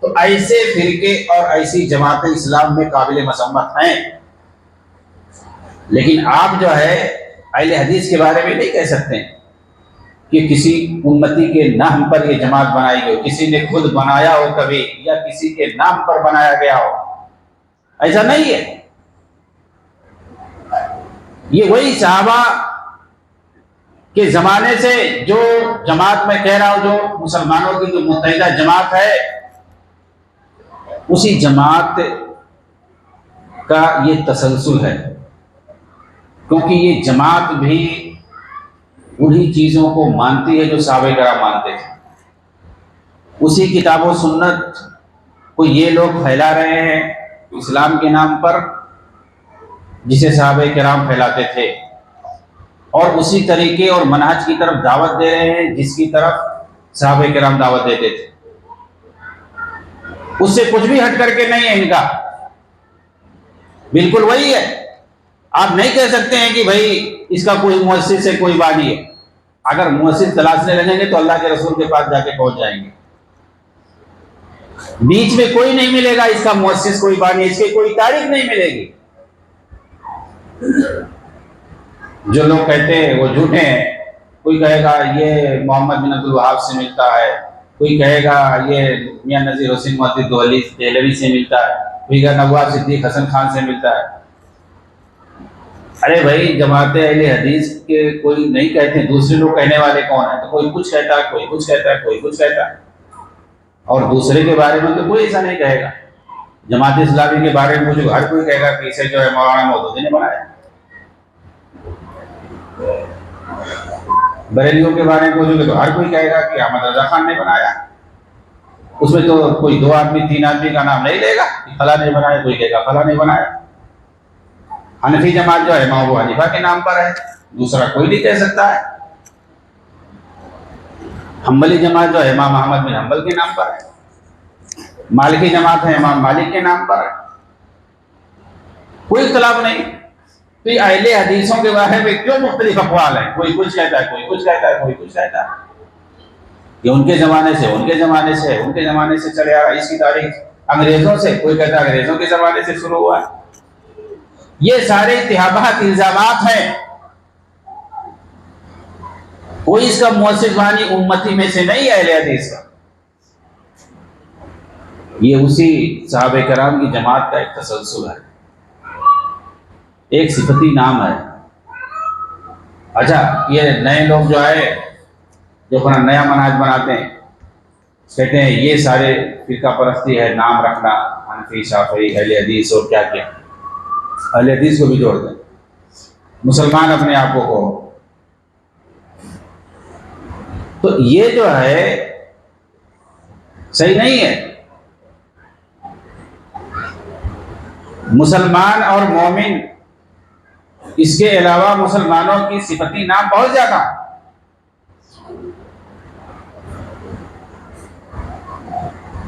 تو ایسے فرقے اور ایسی جماعتیں اسلام میں قابل مذمت ہیں۔ لیکن آپ جو ہے اہل حدیث کے بارے میں نہیں کہہ سکتے کہ کسی امتی کے نام پر یہ جماعت بنائی گئی، کسی نے خود بنایا ہو کبھی، یا کسی کے نام پر بنایا گیا ہو، ایسا نہیں ہے۔ یہ وہی صحابہ کے زمانے سے جو جماعت میں کہہ رہا ہوں، جو مسلمانوں کی جو متحدہ جماعت ہے، اسی جماعت کا یہ تسلسل ہے، کیونکہ یہ جماعت بھی انہی چیزوں کو مانتی ہے جو صحابہ کرام مانتے تھے۔ اسی کتاب و سنت کو یہ لوگ پھیلا رہے ہیں اسلام کے نام پر، جسے صحابہ کرام پھیلاتے تھے، اور اسی طریقے اور منہج کی طرف دعوت دے رہے ہیں جس کی طرف صحابہ کرام دعوت دیتے تھے۔ اس سے کچھ بھی ہٹ کر کے نہیں ہے ان کا، بالکل وہی ہے۔ آپ نہیں کہہ سکتے ہیں کہ بھائی اس کا کوئی مؤسس ہے، کوئی بانی ہے۔ اگر مؤسس تلاشنے لگیں گے تو اللہ کے رسول کے پاس جا کے پہنچ جائیں گے۔ بیچ میں کوئی نہیں ملے گا اس کا مؤسس، کوئی بانی، اس کی کوئی تاریخ نہیں ملے گی۔ جو لوگ کہتے ہیں وہ جھوٹے ہیں۔ کوئی کہے گا یہ محمد بن عبد الوہاب سے ملتا ہے، کوئی کہے گا یہ میاں نذیر حسین محدث دہلوی سے ملتا ہے، کوئی کہے گا نواب صدیق حسن خان سے ملتا ہے۔ ارے بھائی جماعت اہل حدیث کے کوئی نہیں کہتے، دوسرے لوگ کہنے والے کون ہیں؟ تو کوئی کچھ کہتا ہے، کوئی کچھ کہتا ہے، کوئی کچھ کہتا ہے، اور دوسرے کے بارے میں تو کوئی ایسا نہیں کہے گا۔ جماعت اسلامی کے بارے میں مجھے ہر کوئی کہے گا کہ اسے جو ہے مولانا مودودی نے بنایا۔ بریلیوں کے بارے میں پوچھو گے تو ہر کوئی کہے گا کہ احمد رضا خان نے بنایا۔ اس میں تو کوئی 2 آدمی 3 آدمی کا نام نہیں لے گا کہ فلاں نے بنایا، کوئی کہے گا فلاں نے بنایا۔ حنفی جماعت جو ہے امام ابو حنیفہ کے نام پر ہے، دوسرا کوئی نہیں کہہ سکتا ہے۔ حنبلی جماعت جو ہے امام احمد بن حنبل کے نام پر ہے۔ مالکی جماعت ہے امام مالک کے نام پر ہے۔ کوئی اختلاف نہیں۔ تو یہ اہل حدیثوں کے بارے میں کیوں مختلف اقوال ہیں؟ کوئی کچھ کہتا ہے، کوئی کچھ کہتا ہے، کوئی کچھ کہتا ہے۔ یہ ان کے زمانے سے، ان کے زمانے سے، ان کے زمانے سے چلے آ رہا ہے۔ اس کی تاریخ انگریزوں سے، کوئی کہتا ہے انگریزوں کے زمانے سے شروع ہوا ہے۔ یہ سارے اتہامات، الزامات ہیں۔ کوئی اس کا مؤسس بانی امتی میں سے نہیں ہے اہل حدیث کا۔ یہ اسی صحابہ کرام کی جماعت کا ایک تسلسل ہے، ایک صفتی نام ہے۔ اچھا یہ نئے لوگ جو ہے جو اپنا نیا منہج بناتے ہیں، کہتے ہیں یہ سارے فرقہ پرستی ہے، نام رکھنا حنفی، شافعی، اہل حدیث اور کیا کیا، اہل حدیث کو بھی جوڑ دیں، مسلمان اپنے آپ کو۔ تو یہ جو ہے صحیح نہیں ہے۔ مسلمان اور مومن، اس کے علاوہ مسلمانوں کی صفتی نام بہت زیادہ۔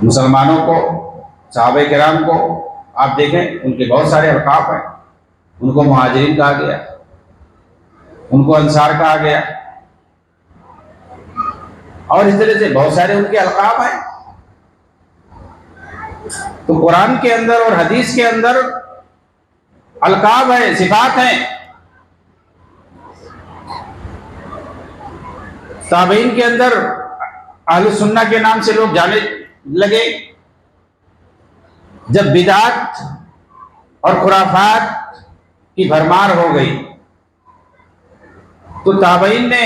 مسلمانوں کو، صحابہ کرام کو آپ دیکھیں ان کے بہت سارے القاب ہیں۔ ان کو مہاجرین کہا گیا، ان کو انصار کہا گیا، اور اس طرح سے بہت سارے ان کے القاب ہیں. تو قرآن کے اندر اور حدیث کے اندر القاب ہیں، صفات ہیں. تابعین کے اندر اہل سنہ کے نام سے لوگ جانے لگے. جب بدعت اور خرافات کی بھرمار ہو گئی تو تابعین نے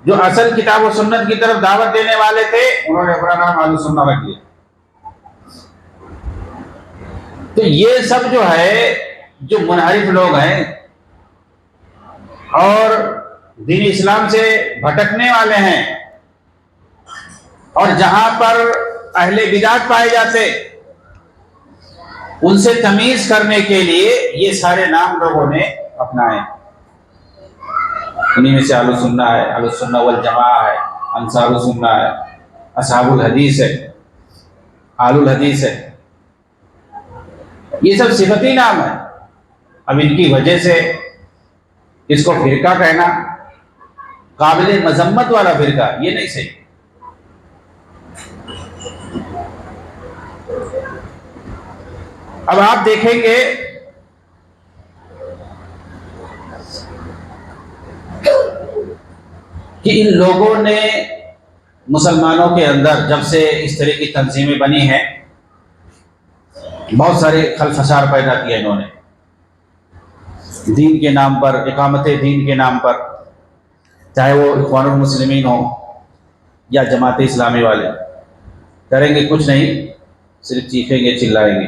جو اصل کتاب و سنت کی طرف دعوت دینے والے تھے انہوں نے اپنا نام اہل سنہ رکھ لیا. تو یہ سب جو ہے جو منحرف لوگ ہیں اور دین اسلام سے بھٹکنے والے ہیں، اور جہاں پر اہل بدعت پائے جاتے ان سے تمیز کرنے کے لیے یہ سارے نام لوگوں نے اپنائے. انہیں میں سے اہل سنہ ہے، اہل سنہ والجماعہ ہے، انصار سنہ ہے، اصحاب الحدیث ہے، اہل الحدیث ہے. یہ سب صفتی نام ہے. اب ان کی وجہ سے اس کو فرقہ کہنا، قابل مذمت والا فرقہ، یہ نہیں صحیح. اب آپ دیکھیں گے کہ ان لوگوں نے مسلمانوں کے اندر جب سے اس طرح کی تنظیمیں بنی ہیں بہت سارے خلفشار پیدا کیے انہوں نے، دین کے نام پر، اقامت دین کے نام پر، چاہے وہ اخوان المسلمین ہوں یا جماعت اسلامی والے. کریں گے کچھ نہیں، صرف چیخیں گے، چلائیں گے.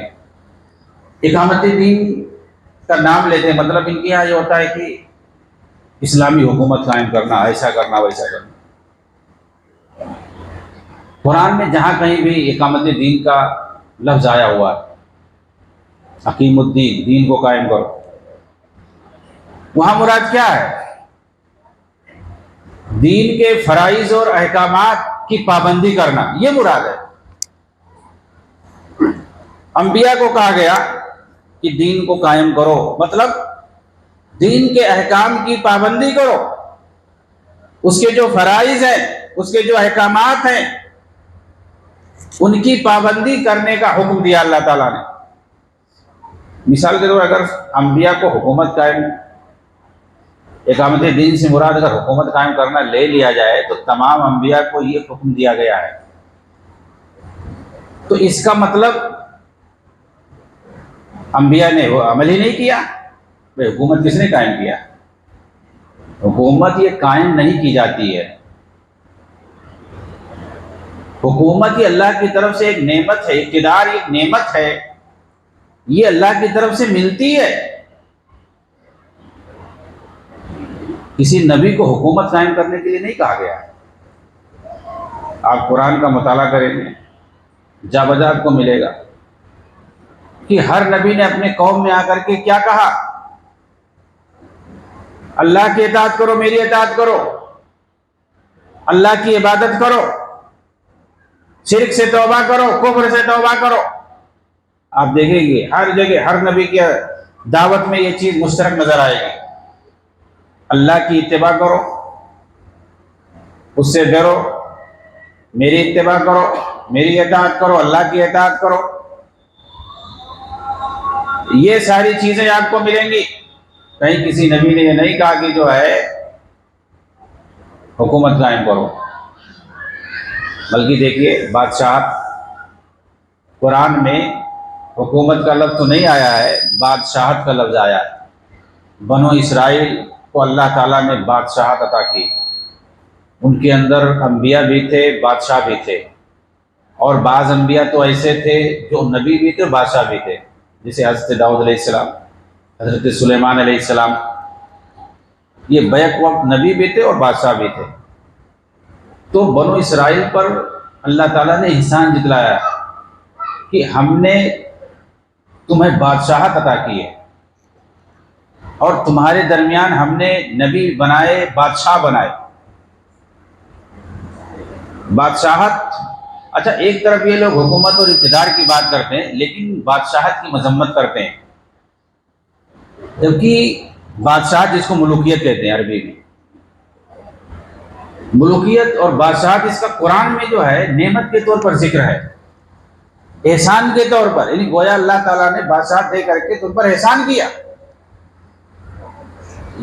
اقامت دین کا نام لیتے، مطلب ان کے یہاں یہ ہوتا ہے کہ اسلامی حکومت قائم کرنا، ایسا کرنا، ویسا کرنا. قرآن میں جہاں کہیں بھی اقامت دین کا لفظ آیا ہوا ہے، حکیم الدین، دین کو قائم کرو، وہاں مراد کیا ہے؟ دین کے فرائض اور احکامات کی پابندی کرنا، یہ مراد ہے. انبیاء کو کہا گیا کہ دین کو قائم کرو، مطلب دین کے احکام کی پابندی کرو، اس کے جو فرائض ہیں، اس کے جو احکامات ہیں، ان کی پابندی کرنے کا حکم دیا اللہ تعالیٰ نے. مثال کے طور اگر انبیاء کو حکومت قائم، اقامت دین سے مراد اگر حکومت قائم کرنا لے لیا جائے تو تمام انبیاء کو یہ حکم دیا گیا ہے. تو اس کا مطلب انبیاء نے وہ عمل ہی نہیں کیا. حکومت کس نے قائم کیا؟ حکومت یہ قائم نہیں کی جاتی ہے. حکومت یہ اللہ کی طرف سے ایک نعمت ہے، اقتدار ایک نعمت ہے، یہ اللہ کی طرف سے ملتی ہے. کسی نبی کو حکومت قائم کرنے کے لیے نہیں کہا گیا ہے. آپ قرآن کا مطالعہ کریں گے، جا بجا آپ کو ملے گا کہ ہر نبی نے اپنے قوم میں آ کر کے کیا کہا؟ اللہ کی اطاعت کرو، میری اطاعت کرو، اللہ کی عبادت کرو، شرک سے توبہ کرو، کفر سے توبہ کرو. آپ دیکھیں گے ہر جگہ ہر نبی کی دعوت میں یہ چیز مشترک نظر آئے گی. اللہ کی اتباع کرو، اس سے ڈرو، میری اتباع کرو، میری اطاعت کرو، اللہ کی اطاعت کرو. یہ ساری چیزیں آپ کو ملیں گی. کہیں کسی نبی نے یہ نہیں کہا کہ جو ہے حکومت قائم کرو. بلکہ دیکھیے بادشاہت، قرآن میں حکومت کا لفظ تو نہیں آیا ہے، بادشاہت کا لفظ آیا ہے. بنو اسرائیل کو اللہ تعالیٰ نے بادشاہت عطا کی. ان کے اندر انبیاء بھی تھے، بادشاہ بھی تھے، اور بعض انبیاء تو ایسے تھے جو نبی بھی تھے، بادشاہ بھی تھے، جیسے حضرت داؤد علیہ السلام، حضرت سلیمان علیہ السلام. یہ بیک وقت نبی بھی تھے اور بادشاہ بھی تھے. تو بنو اسرائیل پر اللہ تعالیٰ نے احسان جتلایا کہ ہم نے تمہیں بادشاہت عطا کی ہے، اور تمہارے درمیان ہم نے نبی بنائے، بادشاہ بنائے. بادشاہت، اچھا ایک طرف یہ لوگ حکومت اور اقتدار کی بات کرتے ہیں لیکن بادشاہت کی مذمت کرتے ہیں، جبکہ بادشاہت جس کو ملوکیت کہتے ہیں عربی میں، ملوکیت اور بادشاہت اس کا قرآن میں جو ہے نعمت کے طور پر ذکر ہے، احسان کے طور پر، یعنی گویا اللہ تعالیٰ نے بادشاہت دے کر کے تم پر احسان کیا۔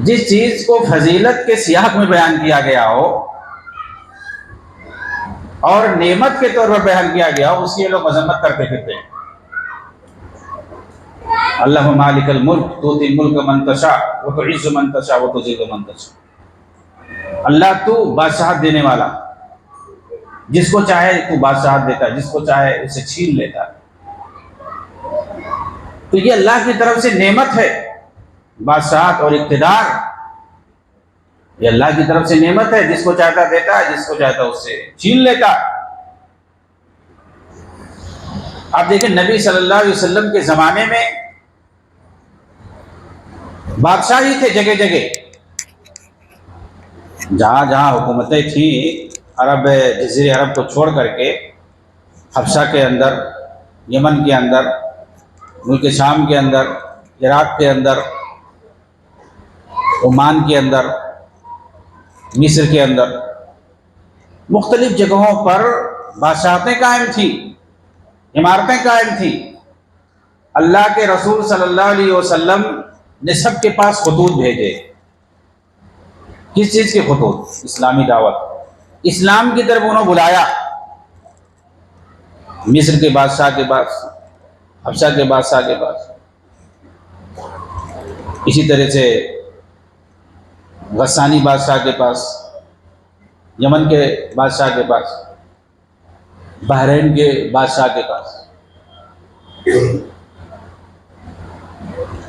جس چیز کو فضیلت کے سیاق میں بیان کیا گیا ہو اور نعمت کے طور پر بیان کیا گیا ہو، اس کی یہ لوگ مذمت کرتے پھرتے ہیں۔ اللہ مالک الملک تؤتی الملک من تشاء وتعز من تشاء وتذل من تشاء۔ اللہ تو بادشاہت دینے والا، جس کو چاہے تو بادشاہت دیتا ہے، جس کو چاہے اسے چھین لیتا ہے۔ تو یہ اللہ کی طرف سے نعمت ہے، بادشاہت اور اقتدار یہ اللہ کی طرف سے نعمت ہے، جس کو چاہتا دیتا ہے، جس کو چاہتا اس سے چھین لیتا ہے۔ آپ دیکھیں نبی صلی اللہ علیہ وسلم کے زمانے میں بادشاہی تھے جگہ جگہ، جہاں جہاں حکومتیں تھیں عرب، جزیرے عرب کو چھوڑ کر کے، حبشہ کے اندر، یمن کے اندر، ملک شام کے اندر، عراق کے اندر، عمان کے اندر، مصر کے اندر، مختلف جگہوں پر بادشاہتیں قائم تھیں، عمارتیں قائم تھیں۔ اللہ کے رسول صلی اللہ علیہ وسلم نے سب کے پاس خطوط بھیجے۔ کس چیز کے خطوط؟ اسلامی دعوت، اسلام کی طرف انہوں بلایا۔ مصر کے بادشاہ کے پاس، حبشہ کے بادشاہ کے پاس، اسی طرح سے غسانی بادشاہ کے پاس، یمن کے بادشاہ کے پاس، بحرین کے بادشاہ کے پاس،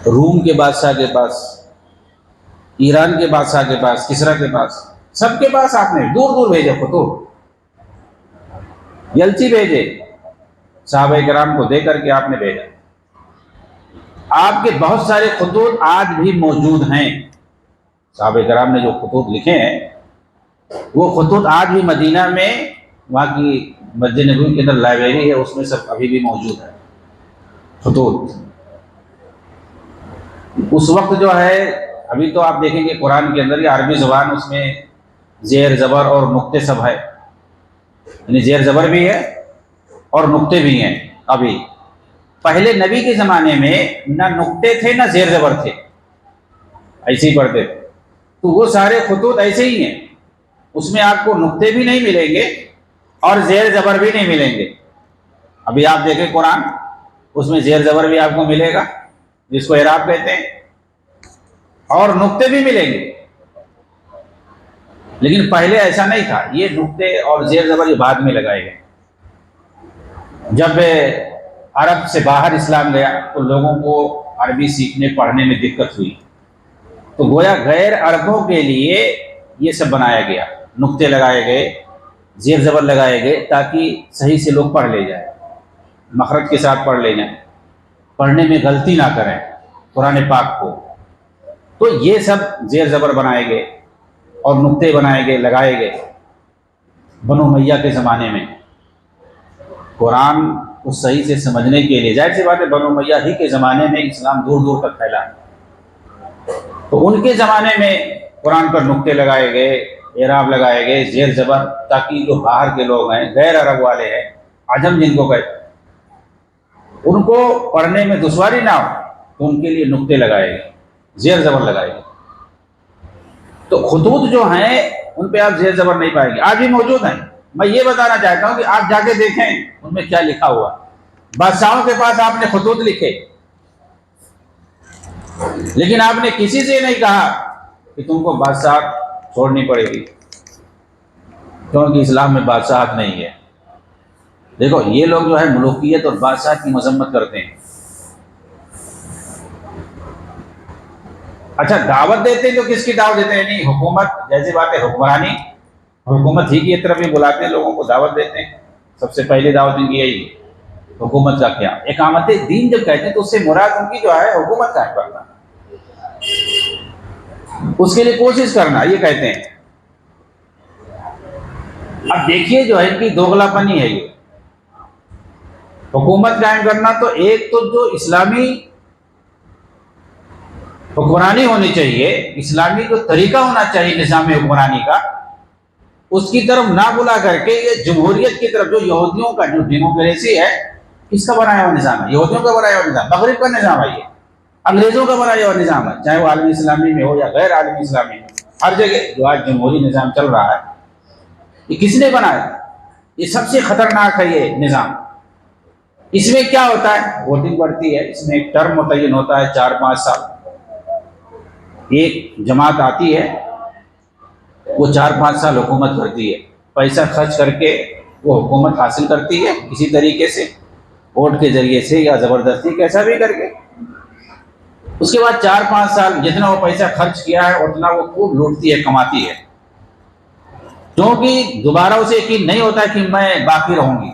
روم کے بادشاہ کے پاس، ایران کے بادشاہ کے پاس، کسرا کے پاس، سب کے پاس آپ نے دور دور بھیجے خطوط، یلچی بھیجے، صحابہ کرام کو دے کر کے آپ نے بھیجا۔ آپ کے بہت سارے خطوط آج بھی موجود ہیں۔ صحابہ کرام نے جو خطوط لکھے ہیں وہ خطوط آج بھی مدینہ میں، وہاں کی مسجد نبوی کے اندر لائبریری ہے، اس میں سب ابھی بھی موجود ہے خطوط۔ اس وقت جو ہے، ابھی تو آپ دیکھیں گے قرآن کے اندر یہ عربی زبان، اس میں زیر زبر اور نقطے سب ہے، یعنی زیر زبر بھی ہے اور نقطے بھی ہیں۔ ابھی پہلے نبی کے زمانے میں نہ نقطے تھے نہ زیر زبر تھے، ایسے ہی پڑھتے تھے۔ تو وہ سارے خطوط ایسے ہی ہیں، اس میں آپ کو نقطے بھی نہیں ملیں گے اور زیر زبر بھی نہیں ملیں گے۔ ابھی آپ دیکھیں قرآن، اس میں زیر زبر بھی آپ کو ملے گا، جس کو اعراب کہتے ہیں، اور نقطے بھی ملیں گے۔ لیکن پہلے ایسا نہیں تھا، یہ نقطے اور زیر زبر یہ بعد میں لگائے گئے۔ جب عرب سے باہر اسلام گیا تو لوگوں کو عربی سیکھنے پڑھنے میں دقت ہوئی، تو گویا غیر عربوں کے لیے یہ سب بنایا گیا، نقطے لگائے گئے، زیر زبر لگائے گئے، تاکہ صحیح سے لوگ پڑھ لے جائیں، مخرج کے ساتھ پڑھ لے جائیں، پڑھنے میں غلطی نہ کریں قرآن پاک کو۔ تو یہ سب زیر زبر بنائے گئے اور نقطے بنائے گئے، لگائے گئے بنو امیہ کے زمانے میں۔ قرآن کو صحیح سے سمجھنے کے لیے، ظاہر سی بات ہے بنو امیہ ہی کے زمانے میں اسلام دور دور تک پھیلا، تو ان کے زمانے میں قرآن پر نقطے لگائے گئے، اعراب لگائے گئے، زیر زبر، تاکہ جو باہر کے لوگ ہیں، غیر عرب والے ہیں، عجم جن کو کہتے ہیں، ان کو پڑھنے میں دشواری نہ ہو، تو ان کے لیے نقطے لگائے گئے، زیر زبر لگائے گئے۔ تو خطوط جو ہیں ان پہ آپ زیر زبر نہیں پائیں گے، آج بھی موجود ہیں۔ میں یہ بتانا چاہتا ہوں کہ آپ جا کے دیکھیں ان میں کیا لکھا ہوا۔ بادشاہوں کے پاس آپ نے خطوط لکھے، لیکن آپ نے کسی سے نہیں کہا کہ تم کو بادشاہت چھوڑنی پڑے گی، کیونکہ اسلام میں بادشاہت نہیں ہے۔ دیکھو یہ لوگ جو ہے ملوکیت اور بادشاہت کی مذمت کرتے ہیں۔ اچھا دعوت دیتے ہیں تو کس کی دعوت دیتے ہیں؟ نہیں، حکومت، جیسی بات ہے حکمرانی، حکومت ہی کی طرف ہی بلاتے ہیں، لوگوں کو دعوت دیتے ہیں۔ سب سے پہلی دعوت ان کی یہی ہے، حکومت کا قیام۔ اقامت دین جب کہتے ہیں تو اس سے مراد ان کی جو ہے حکومت قائم کرنا، اس کے لیے کوشش کرنا، یہ کہتے ہیں۔ اب دیکھیے جو ہے ان کی دوغلا پنی ہے، یہ حکومت قائم کرنا، تو ایک تو جو اسلامی حکمرانی ہونی چاہیے، اسلامی جو طریقہ ہونا چاہیے نظام حکمرانی کا، اس کی طرف نہ بلا کر کے یہ جمہوریت کی طرف، جو یہودیوں کا جو ڈیموکریسی ہے، کس کا بنایا ہوا نظام ہے؟ یہودیوں کا بنایا ہوا نظام، مغرب کا نظام ہے، یہ انگریزوں کا بنایا ہوا نظام ہے، چاہے وہ عالمی اسلامی میں ہو یا غیر عالمی اسلامی میں، ہر جگہ جو آج جمہوری نظام چل رہا ہے، یہ کس نے بنایا؟ یہ سب سے خطرناک ہے یہ نظام۔ اس میں کیا ہوتا ہے؟ ووٹنگ پڑتی ہے، اس میں ایک ٹرم متعین ہوتا ہے 4-5 سال، ایک جماعت آتی ہے، وہ 4-5 سال حکومت کرتی ہے، پیسہ خرچ کر کے وہ حکومت حاصل کرتی ہے کسی طریقے سے، ووٹ کے ذریعے سے یا زبردستی، کیسا بھی کر کے۔ اس کے بعد 4-5 سال جتنا وہ پیسہ خرچ کیا ہے اتنا وہ خوب لوٹتی ہے، کماتی ہے، کیونکہ دوبارہ اسے یقین نہیں ہوتا کہ میں باقی رہوں گی۔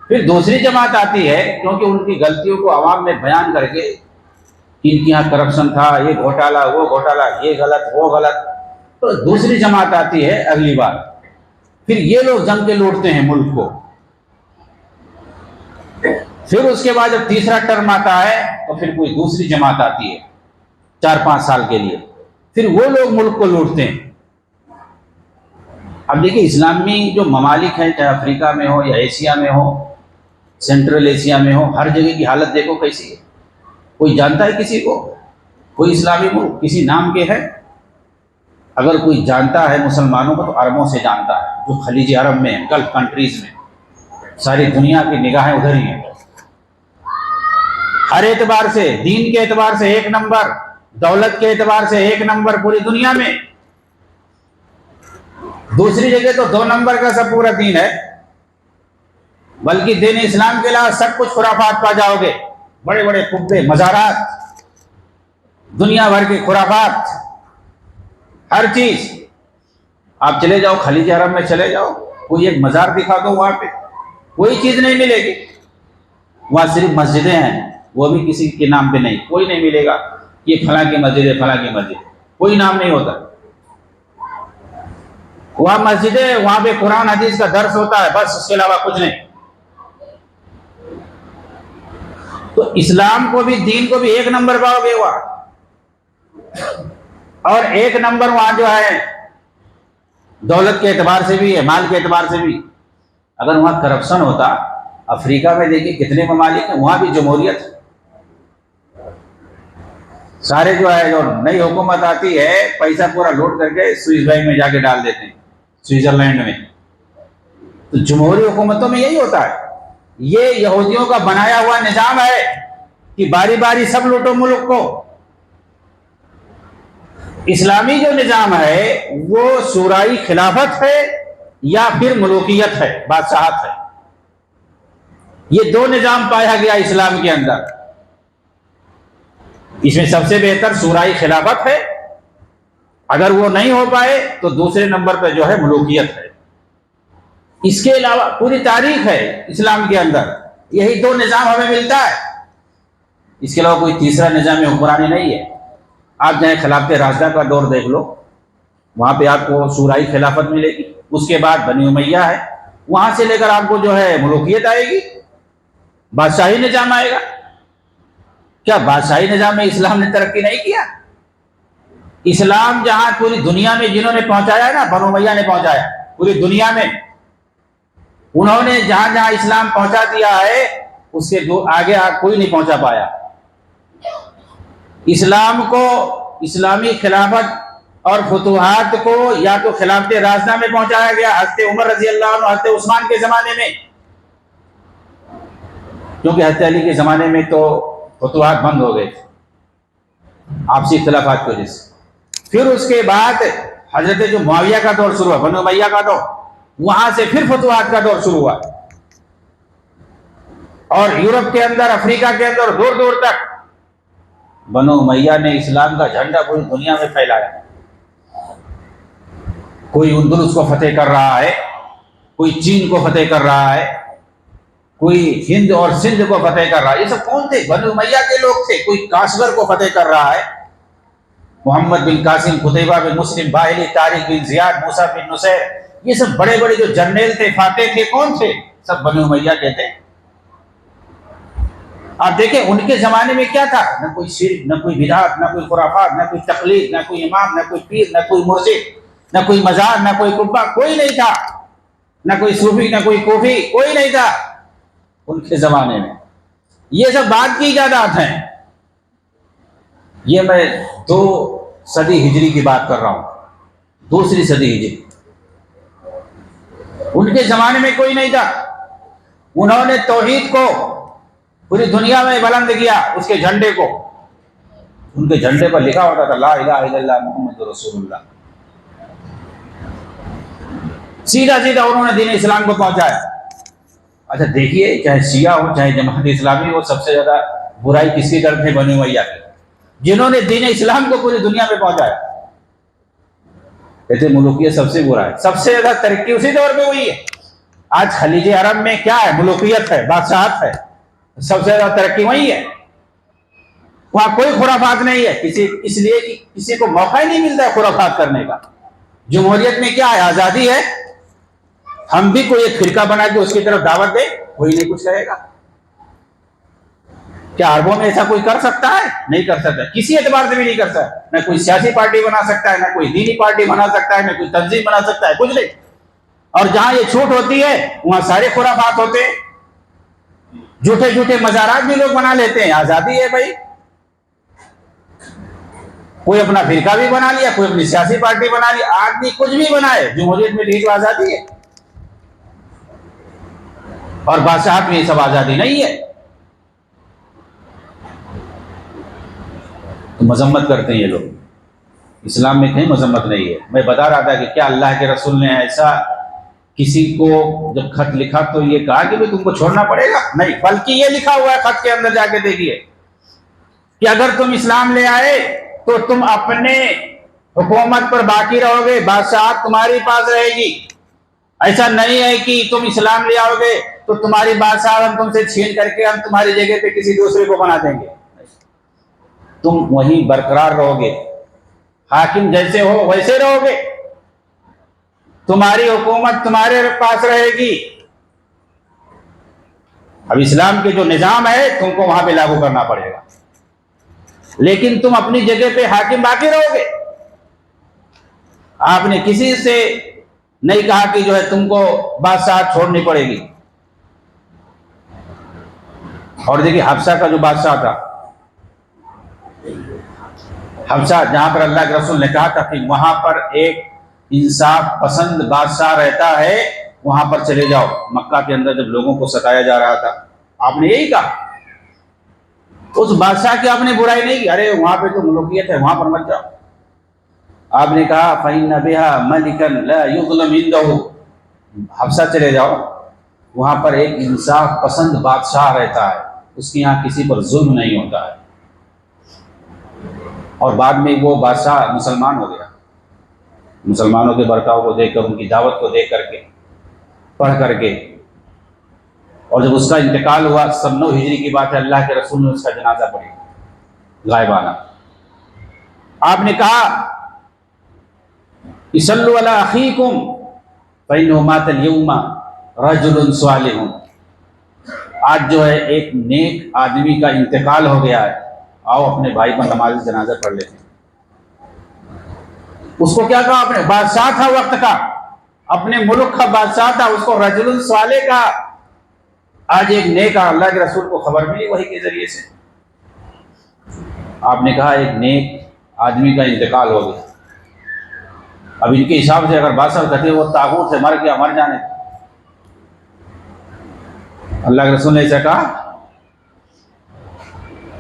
پھر دوسری جماعت آتی ہے، کیونکہ ان کی غلطیوں کو عوام میں بیان کر کے، ان کے یہاں کرپشن تھا، یہ گھوٹالا، وہ گھوٹالا، یہ غلط، وہ غلط، تو دوسری جماعت آتی ہے اگلی بار، پھر یہ لوگ جم کے لوٹتے ہیں ملک کو۔ پھر اس کے بعد جب تیسرا ٹرم آتا ہے تو پھر کوئی دوسری جماعت آتی ہے 4-5 سال کے لیے، پھر وہ لوگ ملک کو لوٹتے ہیں۔ اب دیکھیں، اسلامی جو ممالک ہیں، چاہے افریقہ میں ہو یا ایشیا میں ہو، سینٹرل ایشیا میں ہو، ہر جگہ کی حالت دیکھو کیسی ہے۔ کوئی جانتا ہے کسی کو؟ کوئی اسلامی ملک کسی نام کے ہے؟ اگر کوئی جانتا ہے مسلمانوں کو تو عربوں سے جانتا ہے، جو خلیج عرب میں ہیں، گلف کنٹریز میں، ساری دنیا کی نگاہیں ادھر ہی ہیں، ہر اعتبار سے، دین کے اعتبار سے 1 نمبر، دولت کے اعتبار سے 1 نمبر پوری دنیا میں۔ دوسری جگہ تو 2 نمبر کا سب پورا دین ہے، بلکہ دین اسلام کے علاوہ سب کچھ خرافات پا جاؤ گے، بڑے بڑے قبے، مزارات، دنیا بھر کے خرافات، ہر چیز۔ آپ چلے جاؤ خلیج عرب میں، چلے جاؤ، کوئی ایک مزار دکھا دو، وہاں پہ کوئی چیز نہیں ملے گی، وہاں صرف مسجدیں ہیں، وہ بھی کسی کے نام پہ نہیں، کوئی نہیں ملے گا یہ فلاں کی مسجد ہے، فلاں کی مسجد، کوئی نام نہیں ہوتا۔ وہاں مسجد ہے، وہاں پہ قرآن حدیث کا درس ہوتا ہے، بس، اس کے علاوہ کچھ نہیں۔ تو اسلام کو بھی، دین کو بھی 1 نمبر پاؤ گے وہاں، اور 1 نمبر وہاں جو ہے دولت کے اعتبار سے بھی ہے، مال کے اعتبار سے بھی۔ اگر وہاں کرپشن ہوتا، افریقہ میں دیکھیں کتنے ممالک ہیں، وہاں بھی جمہوریت، سارے جو ہے، جو نئی حکومت آتی ہے، پیسہ پورا لوٹ کر کے سوئس بینک میں جا کے ڈال دیتے ہیں، سوئٹزرلینڈ میں۔ تو جمہوری حکومتوں میں یہی ہوتا ہے، یہ یہودیوں کا بنایا ہوا نظام ہے کہ باری باری سب لوٹو ملک کو۔ اسلامی جو نظام ہے وہ شورائی خلافت ہے یا پھر ملوکیت ہے، بادشاہت ہے، یہ 2 نظام پایا گیا اسلام کے اندر۔ اس میں سب سے بہتر شورائی خلافت ہے، اگر وہ نہیں ہو پائے تو دوسرے نمبر پہ جو ہے ملوکیت ہے۔ اس کے علاوہ پوری تاریخ ہے اسلام کے اندر، یہی 2 نظام ہمیں ملتا ہے، اس کے علاوہ کوئی تیسرا نظام حکمرانی نہیں ہے۔ آپ جائیں خلافت راشدہ کا دور دیکھ لو، وہاں پہ آپ کو شورائی خلافت ملے گی، اس کے بعد بنی امیہ ہے، وہاں سے لے کر آپ کو جو ہے ملوکیت آئے گی، بادشاہی نظام آئے گا۔ کیا بادشاہی نظام میں اسلام نے ترقی نہیں کیا؟ اسلام جہاں پوری دنیا میں جنہوں نے پہنچایا ہے نا، بنو امیہ نے پہنچایا پوری دنیا میں، انہوں نے جہاں جہاں اسلام پہنچا دیا ہے، اس سے آگے کوئی نہیں پہنچا پایا۔ اسلام کو، اسلامی خلافت اور فتوحات کو یا تو خلافت راشدہ میں پہنچایا گیا، حضرت عمر رضی اللہ عنہ، حضرت عثمان کے زمانے میں، کیونکہ حضرت علی کے زمانے میں تو فتوحات بند ہو گئے تھے آپسی اختلافات کی وجہ سے۔ پھر اس کے بعد حضرت جو معاویہ کا دور شروع ہوا، بنو امیہ کا دور، وہاں سے پھر فتوحات کا دور شروع ہوا، اور یورپ کے اندر، افریقہ کے اندر، دور دور تک بنو امیہ نے اسلام کا جھنڈا پوری دنیا میں پھیلایا۔ کوئی اندلس کو فتح کر رہا ہے، کوئی چین کو فتح کر رہا ہے، کوئی ہند اور سندھ کو فتح کر رہا ہے۔ یہ سب کون تھے؟ بنو امیہ کے لوگ تھے۔ کوئی کاشغر کو فتح کر رہا ہے، محمد بن قاسم، قتیبہ بن مسلم، باہلی، طارق بن زیاد، موسیٰ بن نصیر، یہ سب بڑے بڑے جو جرنیل تھے، فاتح تھے، کون تھے؟ سب بنو امیہ کے تھے۔ آپ دیکھیں ان کے زمانے میں کیا تھا؟ نہ کوئی شرک، نہ کوئی بدعت، نہ کوئی خرافات، نہ کوئی تقلید، نہ کوئی امام، نہ کوئی پیر، نہ کوئی مرشد، نہ کوئی مزار، نہ کوئی قبہ، کوئی نہیں تھا، نہ کوئی صوفی، نہ کوئی کوفی، کوئی نہیں تھا ان کے زمانے میں۔ یہ سب بعد کی ایجادات ہیں۔ یہ میں 2 صدی ہجری کی بات کر رہا ہوں، 2ری صدی ہجری۔ ان کے زمانے میں کوئی نہیں تھا۔ انہوں نے توحید کو پوری دنیا میں بلند کیا، اس کے جھنڈے کو۔ ان کے جھنڈے پر لکھا ہوتا تھا لا الہ الا اللہ محمد رسول اللہ۔ سیدھا سیدھا انہوں نے دین اسلام کو پہنچایا۔ اچھا دیکھیے، چاہے شیعہ ہو چاہے جماعت اسلامی ہو، سب سے زیادہ برائی کس کی طرف ہے؟ بنی امیہ کی، جنہوں نے دین اسلام کو پوری دنیا میں پہنچایا۔ کہتے ملوکیت سب سے برا ہے۔ سب سے زیادہ ترقی اسی دور پہ ہوئی ہے۔ آج خلیج عرب میں کیا ہے؟ ملوکیت ہے، بادشاہت ہے، سب سے زیادہ ترقی وہی ہے۔ وہاں کوئی خرافات نہیں ہے، اس لیے کہ کسی کو موقع ہی نہیں ملتا ہے خرافات کرنے کا۔ جمہوریت میں کیا ہے؟ آزادی ہے۔ ہم بھی کوئی ایک فرقہ بنا کے اس کی طرف دعوت دے، کوئی نہیں کچھ کہے گا۔ کیا عربوں میں ایسا کوئی کر سکتا ہے؟ نہیں کر سکتا، کسی اعتبار سے بھی نہیں کر سکتا۔ نہ کوئی سیاسی پارٹی بنا سکتا ہے، نہ کوئی دینی پارٹی بنا سکتا ہے، نہ کوئی تنظیم بنا سکتا ہے، کچھ نہیں۔ اور جہاں یہ چھوٹ ہوتی ہے وہاں سارے خرافات ہوتے ہیں، جھوٹے جھوٹے مزارات بھی لوگ بنا لیتے ہیں۔ آزادی ہے بھائی، کوئی اپنا فرقہ بھی بنا لیا، کوئی اپنی سیاسی پارٹی بنا لی، آدمی کچھ بھی بنائے، جمہوریت میں بھی تو آزادی ہے۔ اور بادشاہت میں یہ سب آزادی نہیں ہے۔ تو مذمت کرتے ہیں یہ لوگ، اسلام میں کہیں مذمت نہیں ہے۔ میں بتا رہا تھا کہ کیا اللہ کے رسول نے ایسا کسی کو جب خط لکھا تو یہ کہا کہ تم کو چھوڑنا پڑے گا؟ نہیں، بلکہ یہ لکھا ہوا ہے خط کے اندر، جا کے دیکھیے کہ اگر تم اسلام لے آئے تو تم اپنے حکومت پر باقی رہو گے، بادشاہت تمہاری پاس رہے گی۔ ایسا نہیں ہے کہ تم اسلام لے آؤ گے تو تمہاری بادشاہت ہم تم سے چھین کر کے ہم تمہاری جگہ پہ کسی دوسرے کو بنا دیں گے۔ تم وہیں برقرار رہو گے، حاکم جیسے ہو ویسے رہو گے، تمہاری حکومت تمہارے پاس رہے گی۔ اب اسلام کے جو نظام ہے تم کو وہاں پہ لاگو کرنا پڑے گا، لیکن تم اپنی جگہ پہ حاکم باقی رہو گے۔ آپ نے کسی سے نہیں کہا کہ جو ہے تم کو بادشاہت چھوڑنی پڑے گی۔ اور دیکھیے حبشہ کا جو بادشاہ تھا، حبشہ جہاں پر اللہ کے رسول نے کہا تھا کہ وہاں پر ایک انصاف پسند بادشاہ رہتا ہے، وہاں پر چلے جاؤ۔ مکہ کے اندر جب لوگوں کو ستایا جا رہا تھا، آپ نے یہی کہا، اس بادشاہ کی آپ نے برائی نہیں کی، ارے وہاں پہ تو ملوکیت ہے، وہاں پر مت جاؤ۔ آپ نے کہا فَإِنَّ بِهَا مَلِكًا لَا يُظْلَمُ عِندَهُ، حبشہ چلے جاؤ، وہاں پر ایک انصاف پسند بادشاہ رہتا ہے، اس کے یہاں کسی پر ظلم نہیں ہوتا ہے۔ اور بعد میں وہ بادشاہ مسلمان ہو گیا، مسلمانوں کے برتاؤ کو دیکھ کر، ان کی دعوت کو دیکھ کر کے، پڑھ کر کے۔ اور جب اس کا انتقال ہوا، 9 ہجری کی بات ہے، اللہ کے رسول نے اس کا جنازہ پڑھی غائبانہ۔ آپ نے کہا صلوا علی اخیکم فإنہ مات اليوم رجل صالح، آج جو ہے ایک نیک آدمی کا انتقال ہو گیا ہے، آؤ اپنے بھائی پر نماز جنازہ پڑھ لیتے ہیں۔ اس کو کیا کہا آپ نے؟ بادشاہ تھا وقت کا، اپنے ملک کا بادشاہ تھا، اس کو رجل صالح کا۔ آج ایک نیک، اللہ کے رسول کو خبر ملی وحی کے ذریعے سے، آپ نے کہا ایک نیک آدمی کا انتقال ہو گیا۔ اب ان کے حساب سے اگر بادشاہ کہتے وہ طاغوت سے مر گیا، مر جانے، اللہ کے رسول نے ایسا کہا؟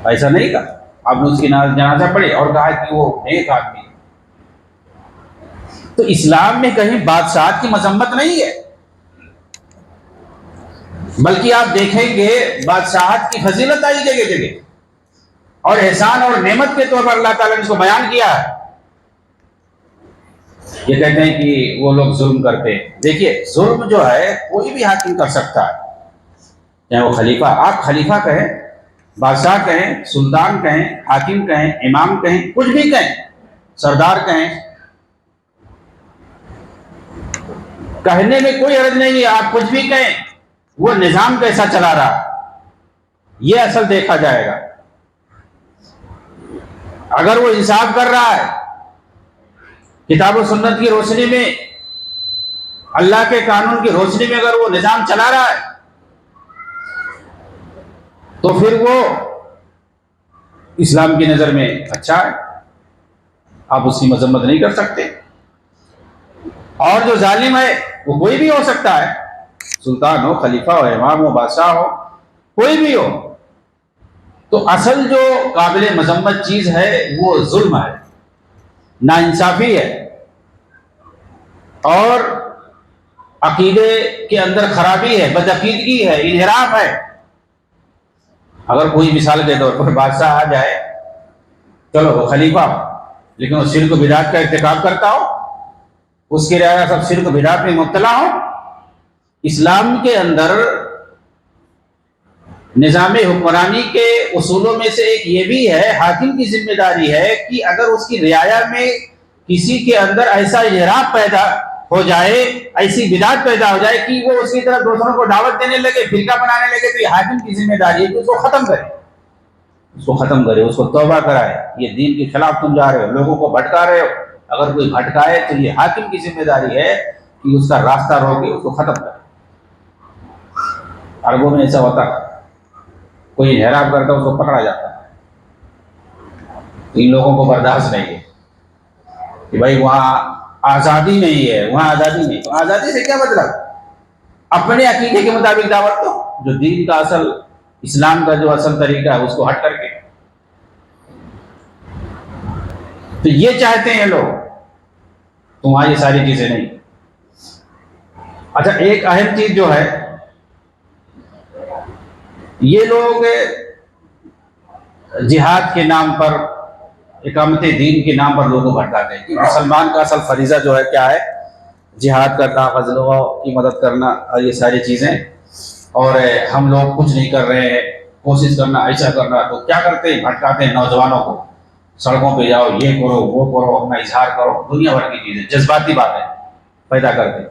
ایسا نہیں کہا۔ آپ نے اس کی جنازہ پڑھی اور کہا کہ وہ نیک آدمی۔ تو اسلام میں کہیں بادشاہت کی مذمت نہیں ہے، بلکہ آپ دیکھیں گے بادشاہت کی فضیلت آئی جگہ جگہ، اور احسان اور نعمت کے طور پر اللہ تعالیٰ نے اس کو بیان کیا ہے۔ یہ کہتے ہیں کہ وہ لوگ ظلم کرتے ہیں، دیکھیے ظلم جو ہے کوئی بھی حاکم کر سکتا ہے، چاہے وہ خلیفہ، آپ خلیفہ کہیں، بادشاہ کہیں، سلطان کہیں، حاکم کہیں، امام کہیں، کچھ بھی کہیں، سردار کہیں، کہنے میں کوئی حرج نہیں ہے، آپ کچھ بھی کہیں، وہ نظام کیسا چلا رہا یہ اصل دیکھا جائے گا۔ اگر وہ انصاف کر رہا ہے کتاب و سنت کی روشنی میں، اللہ کے قانون کی روشنی میں اگر وہ نظام چلا رہا ہے تو پھر وہ اسلام کی نظر میں اچھا ہے، آپ اس کی مذمت نہیں کر سکتے۔ اور جو ظالم ہے وہ کوئی بھی ہو سکتا ہے، سلطان ہو، خلیفہ ہو، امام ہو، بادشاہ ہو، کوئی بھی ہو، تو اصل جو قابل مذمت چیز ہے وہ ظلم ہے، ناانصافی ہے، اور عقیدے کے اندر خرابی ہے، بدعقیدگی ہے، انحراف ہے۔ اگر کوئی مثال کے طور پر بادشاہ آ جائے، چلو وہ خلیفہ ہو، لیکن وہ شرک و بدعت کا ارتکاب کرتا ہو، اس کی رعایا سب شرک و بدعت میں مبتلا ہو۔ اسلام کے اندر نظام حکمرانی کے اصولوں میں سے ایک یہ بھی ہے، حاکم کی ذمہ داری ہے کہ اگر اس کی رعایا میں کسی کے اندر ایسا انحراف پیدا ہو جائے، ایسی بدعت پیدا ہو جائے کہ وہ اس کی طرف دوسروں کو دعوت دینے لگے، فرقہ بنانے لگے، تو یہ حاکم کی ذمہ داری ہے کہ اس کو ختم کرے، اس کو توبہ کرائے۔ یہ دین کے خلاف تم جا رہے ہو، لوگوں کو بھٹکا رہے ہو، اگر کوئی بھٹکائے تو یہ حاکم کی ذمہ داری ہے کہ اس کا راستہ روکے، اس کو ختم کرے۔ عربوں میں ایسا ہوتا ہے، کوئی انحراف کرتا ہے اس کو پکڑا جاتا ہے۔ ان لوگوں کو برداشت نہیں ہے کہ بھائی وہاں آزادی نہیں ہے، وہاں آزادی نہیں، تو آزادی سے کیا مطلب؟ اپنے عقیدے کے مطابق دعوت دو، جو دین کا اصل، اسلام کا جو اصل طریقہ ہے اس کو ہٹ کر کے۔ تو یہ چاہتے ہیں لوگ، تمہاری ساری چیزیں نہیں۔ اچھا، ایک اہم چیز جو ہے، یہ لوگ جہاد کے نام پر، اقامت دین کے نام پر لوگوں کو بھٹکاتے ہیں کہ مسلمان کا اصل فریضہ جو ہے کیا ہے؟ جہاد کرنا، غزوہ کی مدد کرنا، اور یہ ساری چیزیں، اور ہم لوگ کچھ نہیں کر رہے ہیں، کوشش کرنا، ایسا کرنا۔ تو کیا کرتے ہیں؟ بھٹکاتے ہیں نوجوانوں کو، سڑکوں پہ جاؤ، یہ کرو، وہ کرو، اپنا اظہار کرو، دنیا بھر کی چیزیں، جذباتی باتیں پیدا کرتے ہیں۔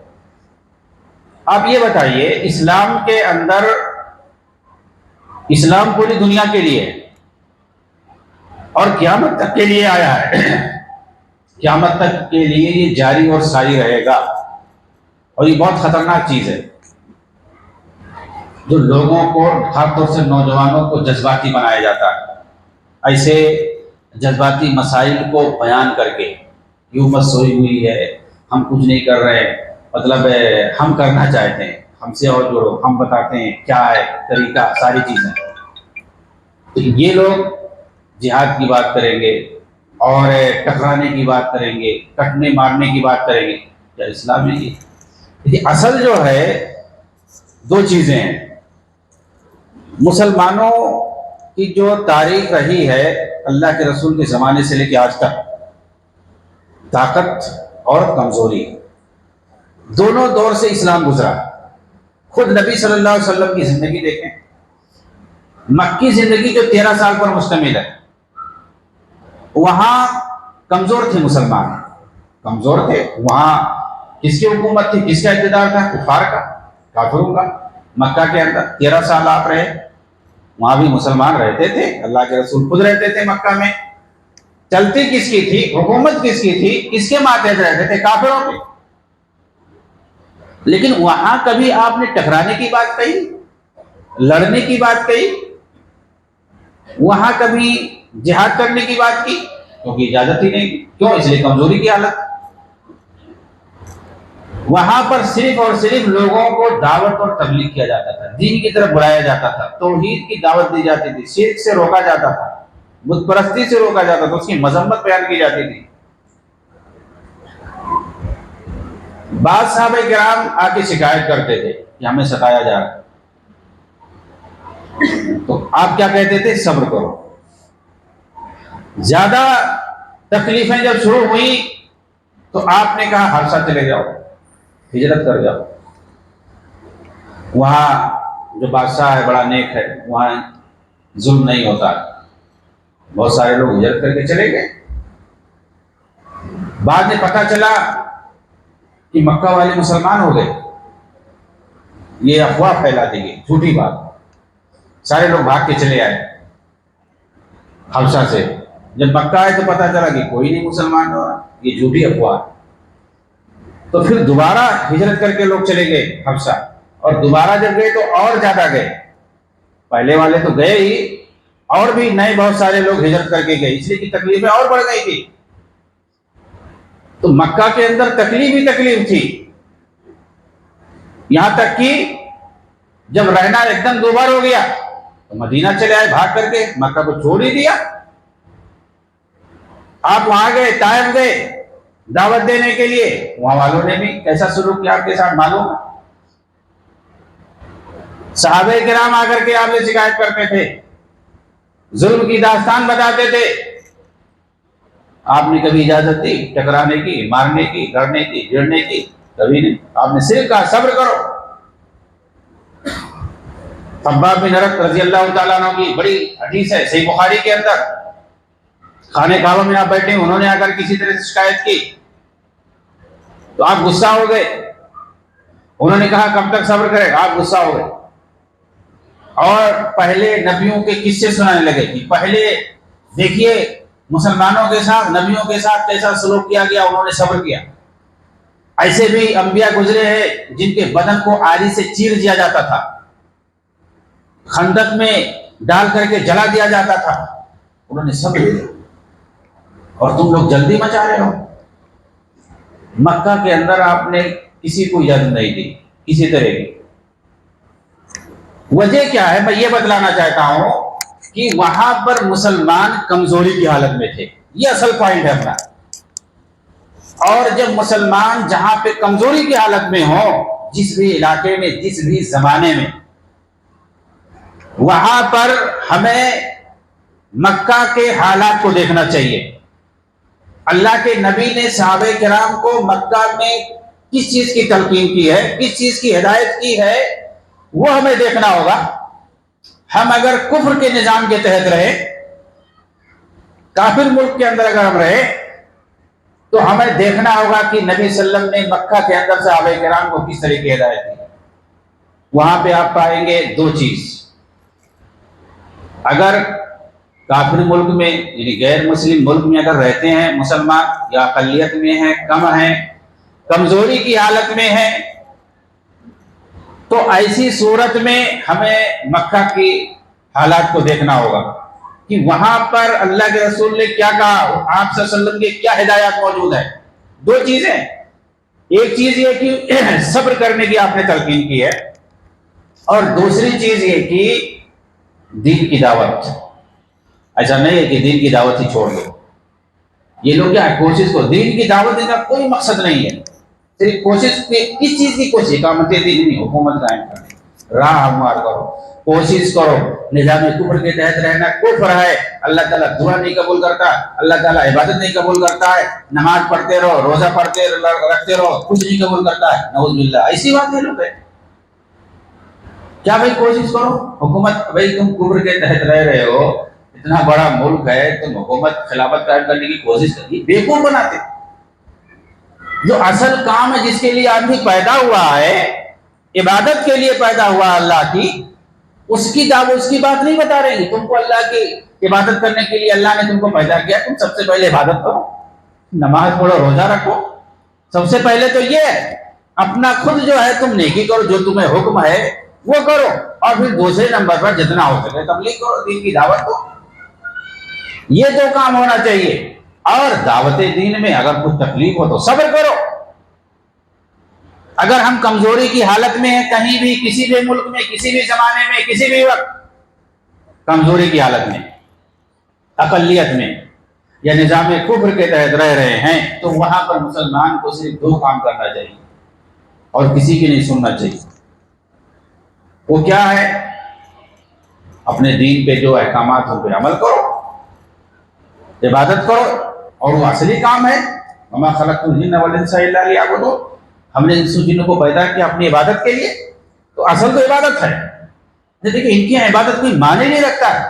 آپ یہ بتائیے، اسلام کے اندر، اسلام پوری دنیا کے لیے اور قیامت تک کے لیے آیا ہے، قیامت تک کے لیے یہ جاری اور ساری رہے گا، اور یہ بہت خطرناک چیز ہے جو لوگوں کو، خاص طور سے نوجوانوں کو جذباتی بنایا جاتا ہے، ایسے جذباتی مسائل کو بیان کر کے کہ امت سوئی ہوئی ہے، ہم کچھ نہیں کر رہے، مطلب ہم کرنا چاہتے ہیں، ہم سے اور جڑو، ہم بتاتے ہیں کیا ہے طریقہ، ساری چیزیں۔ تو یہ لوگ جہاد کی بات کریں گے اور ٹکرانے کی بات کریں گے، کٹنے مارنے کی بات کریں گے، کیا اسلام ہے یہ؟ اصل جو ہے دو چیزیں ہیں۔ مسلمانوں کی جو تاریخ رہی ہے اللہ کے رسول کے زمانے سے لے کے آج تک، طاقت اور کمزوری، دونوں دور سے اسلام گزرا۔ خود نبی صلی اللہ علیہ وسلم کی زندگی دیکھیں، مکی زندگی جو 13 سال پر مشتمل ہے، وہاں کمزور تھے مسلمان، کمزور تھے۔ وہاں کس کی حکومت تھی، کس کا اقتدار تھا؟ کفار کا، کافروں کا۔ مکہ کے اندر 13 سال آپ رہے، وہاں بھی مسلمان رہتے تھے، اللہ کے رسول خود رہتے تھے مکہ میں۔ چلتی کس کی تھی، حکومت کس کی تھی، کس کے ماتحت رہتے تھے؟ کافروں کے۔ لیکن وہاں کبھی آپ نے ٹکرانے کی بات کہی، لڑنے کی بات کہی؟ وہاں کبھی جہاد کرنے کی بات کی؟ کیونکہ اجازت ہی نہیں، کیوں؟ اس لیے کمزوری کی حالت۔ وہاں پر صرف اور صرف لوگوں کو دعوت اور تبلیغ کیا جاتا تھا، دین کی طرف بلایا جاتا تھا، توحید کی دعوت دی جاتی تھی، شرک سے روکا جاتا تھا، بت پرستی سے روکا جاتا تھا، اس کی مذمت بیان کی جاتی تھی۔ بعض صحابہ کرام آ کے شکایت کرتے تھے کہ ہمیں ستایا جا رہا ہے، تو آپ کیا کہتے تھے؟ صبر کرو۔ زیادہ تکلیفیں جب شروع ہوئی تو آپ نے کہا حبشہ چلے جاؤ، ہجرت کر جاؤ، وہاں جو بادشاہ ہے بڑا نیک ہے، وہاں ظلم نہیں ہوتا۔ بہت سارے لوگ ہجرت کر کے چلے گئے۔ بعد میں پتہ چلا کہ مکہ والے مسلمان ہو گئے، یہ افواہ پھیلا دی گئی، جھوٹی بات، سارے لوگ بھاگ کے چلے آئے حبشہ سے۔ جب مکہ آئے تو پتہ چلا کہ کوئی نہیں مسلمان ہو رہا، یہ جھوٹی افواہ ہے۔ تو پھر دوبارہ ہجرت کر کے لوگ چلے گئے حبشہ، اور دوبارہ جب گئے تو اور زیادہ گئے، پہلے والے تو گئے ہی، اور بھی نئے بہت سارے لوگ ہجرت کر کے گئے، اس لیے کہ تکلیفیں اور بڑھ گئی تھی۔ تو مکہ کے اندر تکلیف ہی تکلیف تھی، یہاں تک کہ جب رہنا ایک دم دوبار ہو گیا تو مدینہ چلے آئے بھاگ کر کے، مکہ کو چھوڑ ہی دیا۔ آپ وہاں گئے، طائف گئے دعوت دینے کے لیے، وہاں والوں نے بھی کیسا سلوک کیا آپ کے ساتھ معلوم ہے۔ صحابہ کرام آ کر کے آپ سے شکایت کرتے تھے، ظلم کی داستان بتاتے تھے، آپ نے کبھی اجازت دی ٹکرانے کی، مارنے کی، لڑنے کی، گرنے کی؟ کبھی نہیں، آپ نے صرف کہا صبر کرو۔ خباب بن ارت رضی اللہ تعالیٰ عنہ کی بڑی حدیث ہے صحیح بخاری کے اندر، خانہ کعبہ میں آپ بیٹھے، انہوں نے آ کر کسی طرح سے شکایت کی تو آپ غصہ ہو گئے، انہوں نے کہا کب تک صبر کرے، آپ غصہ ہو گئے، اور پہلے نبیوں کے قصے سنانے لگے کہ پہلے دیکھیے مسلمانوں کے ساتھ، نبیوں کے ساتھ کیسا سلوک کیا گیا، انہوں نے صبر کیا۔ ایسے بھی انبیاء گزرے ہیں جن کے بدن کو آری سے چیر دیا جاتا تھا، خندق میں ڈال کر کے جلا دیا جاتا تھا، انہوں نے صبر کیا، اور تم لوگ جلدی مچا رہے ہو۔ مکہ کے اندر آپ نے کسی کو اجازت نہیں دی کسی طرح کی۔ وجہ کیا ہے، میں یہ بتلانا چاہتا ہوں کہ وہاں پر مسلمان کمزوری کی حالت میں تھے، یہ اصل پوائنٹ ہے اپنا۔ اور جب مسلمان جہاں پہ کمزوری کی حالت میں ہو، جس بھی علاقے میں، جس بھی زمانے میں، وہاں پر ہمیں مکہ کے حالات کو دیکھنا چاہیے۔ اللہ کے نبی نے صحابہ کرام کو مکہ میں کس چیز کی تلقین کی ہے، کس چیز کی ہدایت کی ہے، وہ ہمیں دیکھنا ہوگا۔ ہم اگر کفر کے نظام کے تحت رہے، کافر ملک کے اندر اگر ہم رہے، تو ہمیں دیکھنا ہوگا کہ نبی صلی اللہ علیہ وسلم نے مکہ کے اندر صحابہ کرام کو کس طرح کی ہدایت کی۔ وہاں پہ آپ پائیں گے دو چیز، اگر کافر ملک میں یعنی غیر مسلم ملک میں اگر رہتے ہیں مسلمان، یا اقلیت میں ہیں، کم ہیں، کمزوری کی حالت میں ہیں، تو ایسی صورت میں ہمیں مکہ کی حالات کو دیکھنا ہوگا کہ وہاں پر اللہ کے رسول نے کیا کہا، آپ صلی اللہ علیہ وسلم کے کیا ہدایات موجود ہیں۔ دو چیزیں، ایک چیز یہ کہ صبر کرنے کی آپ نے تلقین کی ہے، اور دوسری چیز یہ کہ دین کی دعوت۔ ایسا نہیں ہے کہ دین کی دعوت ہی چھوڑ دو، یہ لوگ کیا کوشش کو، دین کی دعوت دینے کا کوئی مقصد نہیں ہے، صرف کوشش کس چیز کی کوشش، اقامت دین نہیں، حکومت قائم کرنے، راہ ہموار کرو، کوشش کرو، نظام کفر کے تحت رہنا کفر ہے، اللہ تعالیٰ دعا نہیں قبول کرتا، اللہ تعالیٰ عبادت نہیں قبول کرتا ہے، نماز پڑھتے رہو، روزہ پڑھتے رکھتے رہو، کچھ نہیں قبول کرتا ہے، نعوذ باللہ، ایسی بات ہے لوگ ہے۔ کیا بھائی کوشش کرو، حکومت، بھائی تم کفر کے تحت رہ رہے ہو، اتنا بڑا ملک ہے، تم حکومت خلافت قائم کرنے کی کوشش کریے، بیوقوف بناتے۔ جو اصل کام ہے جس کے لیے آدمی پیدا ہوا ہے، عبادت کے لیے پیدا ہوا اللہ کی، اس کی دعوت، اس کی بات نہیں بتا رہے ہیں۔ تم کو اللہ کی عبادت کرنے کے لیے اللہ نے تم کو پیدا کیا، تم سب سے پہلے عبادت کرو، نماز پڑھو، روزہ رکھو، سب سے پہلے تو یہ ہے۔ اپنا خود جو ہے تم نیکی کرو، جو تمہیں حکم ہے وہ کرو، اور پھر دوسرے نمبر پر جتنا ہو سکے تبلیغ کرو، دین کی دعوت دو، یہ دو کام ہونا چاہیے۔ اور دعوت دین میں اگر کچھ تکلیف ہو تو صبر کرو۔ اگر ہم کمزوری کی حالت میں ہیں، کہیں بھی، کسی بھی ملک میں، کسی بھی زمانے میں، کسی بھی وقت کمزوری کی حالت میں، اقلیت میں، یا نظام کفر کے تحت رہ رہے ہیں، تو وہاں پر مسلمان کو صرف دو کام کرنا چاہیے اور کسی کی نہیں سننا چاہیے۔ وہ کیا ہے؟ اپنے دین پہ جو احکامات ان پہ عمل کرو، عبادت کرو، اور وہ اصلی کام ہے۔ وما خلقت الجن والانس الا لیعبدون، ہم نے انس و جن کو پیدا کیا اپنی عبادت کے لیے، تو اصل تو عبادت ہے۔ دیکھیں ان کی عبادت کوئی معنی نہیں رکھتا ہے۔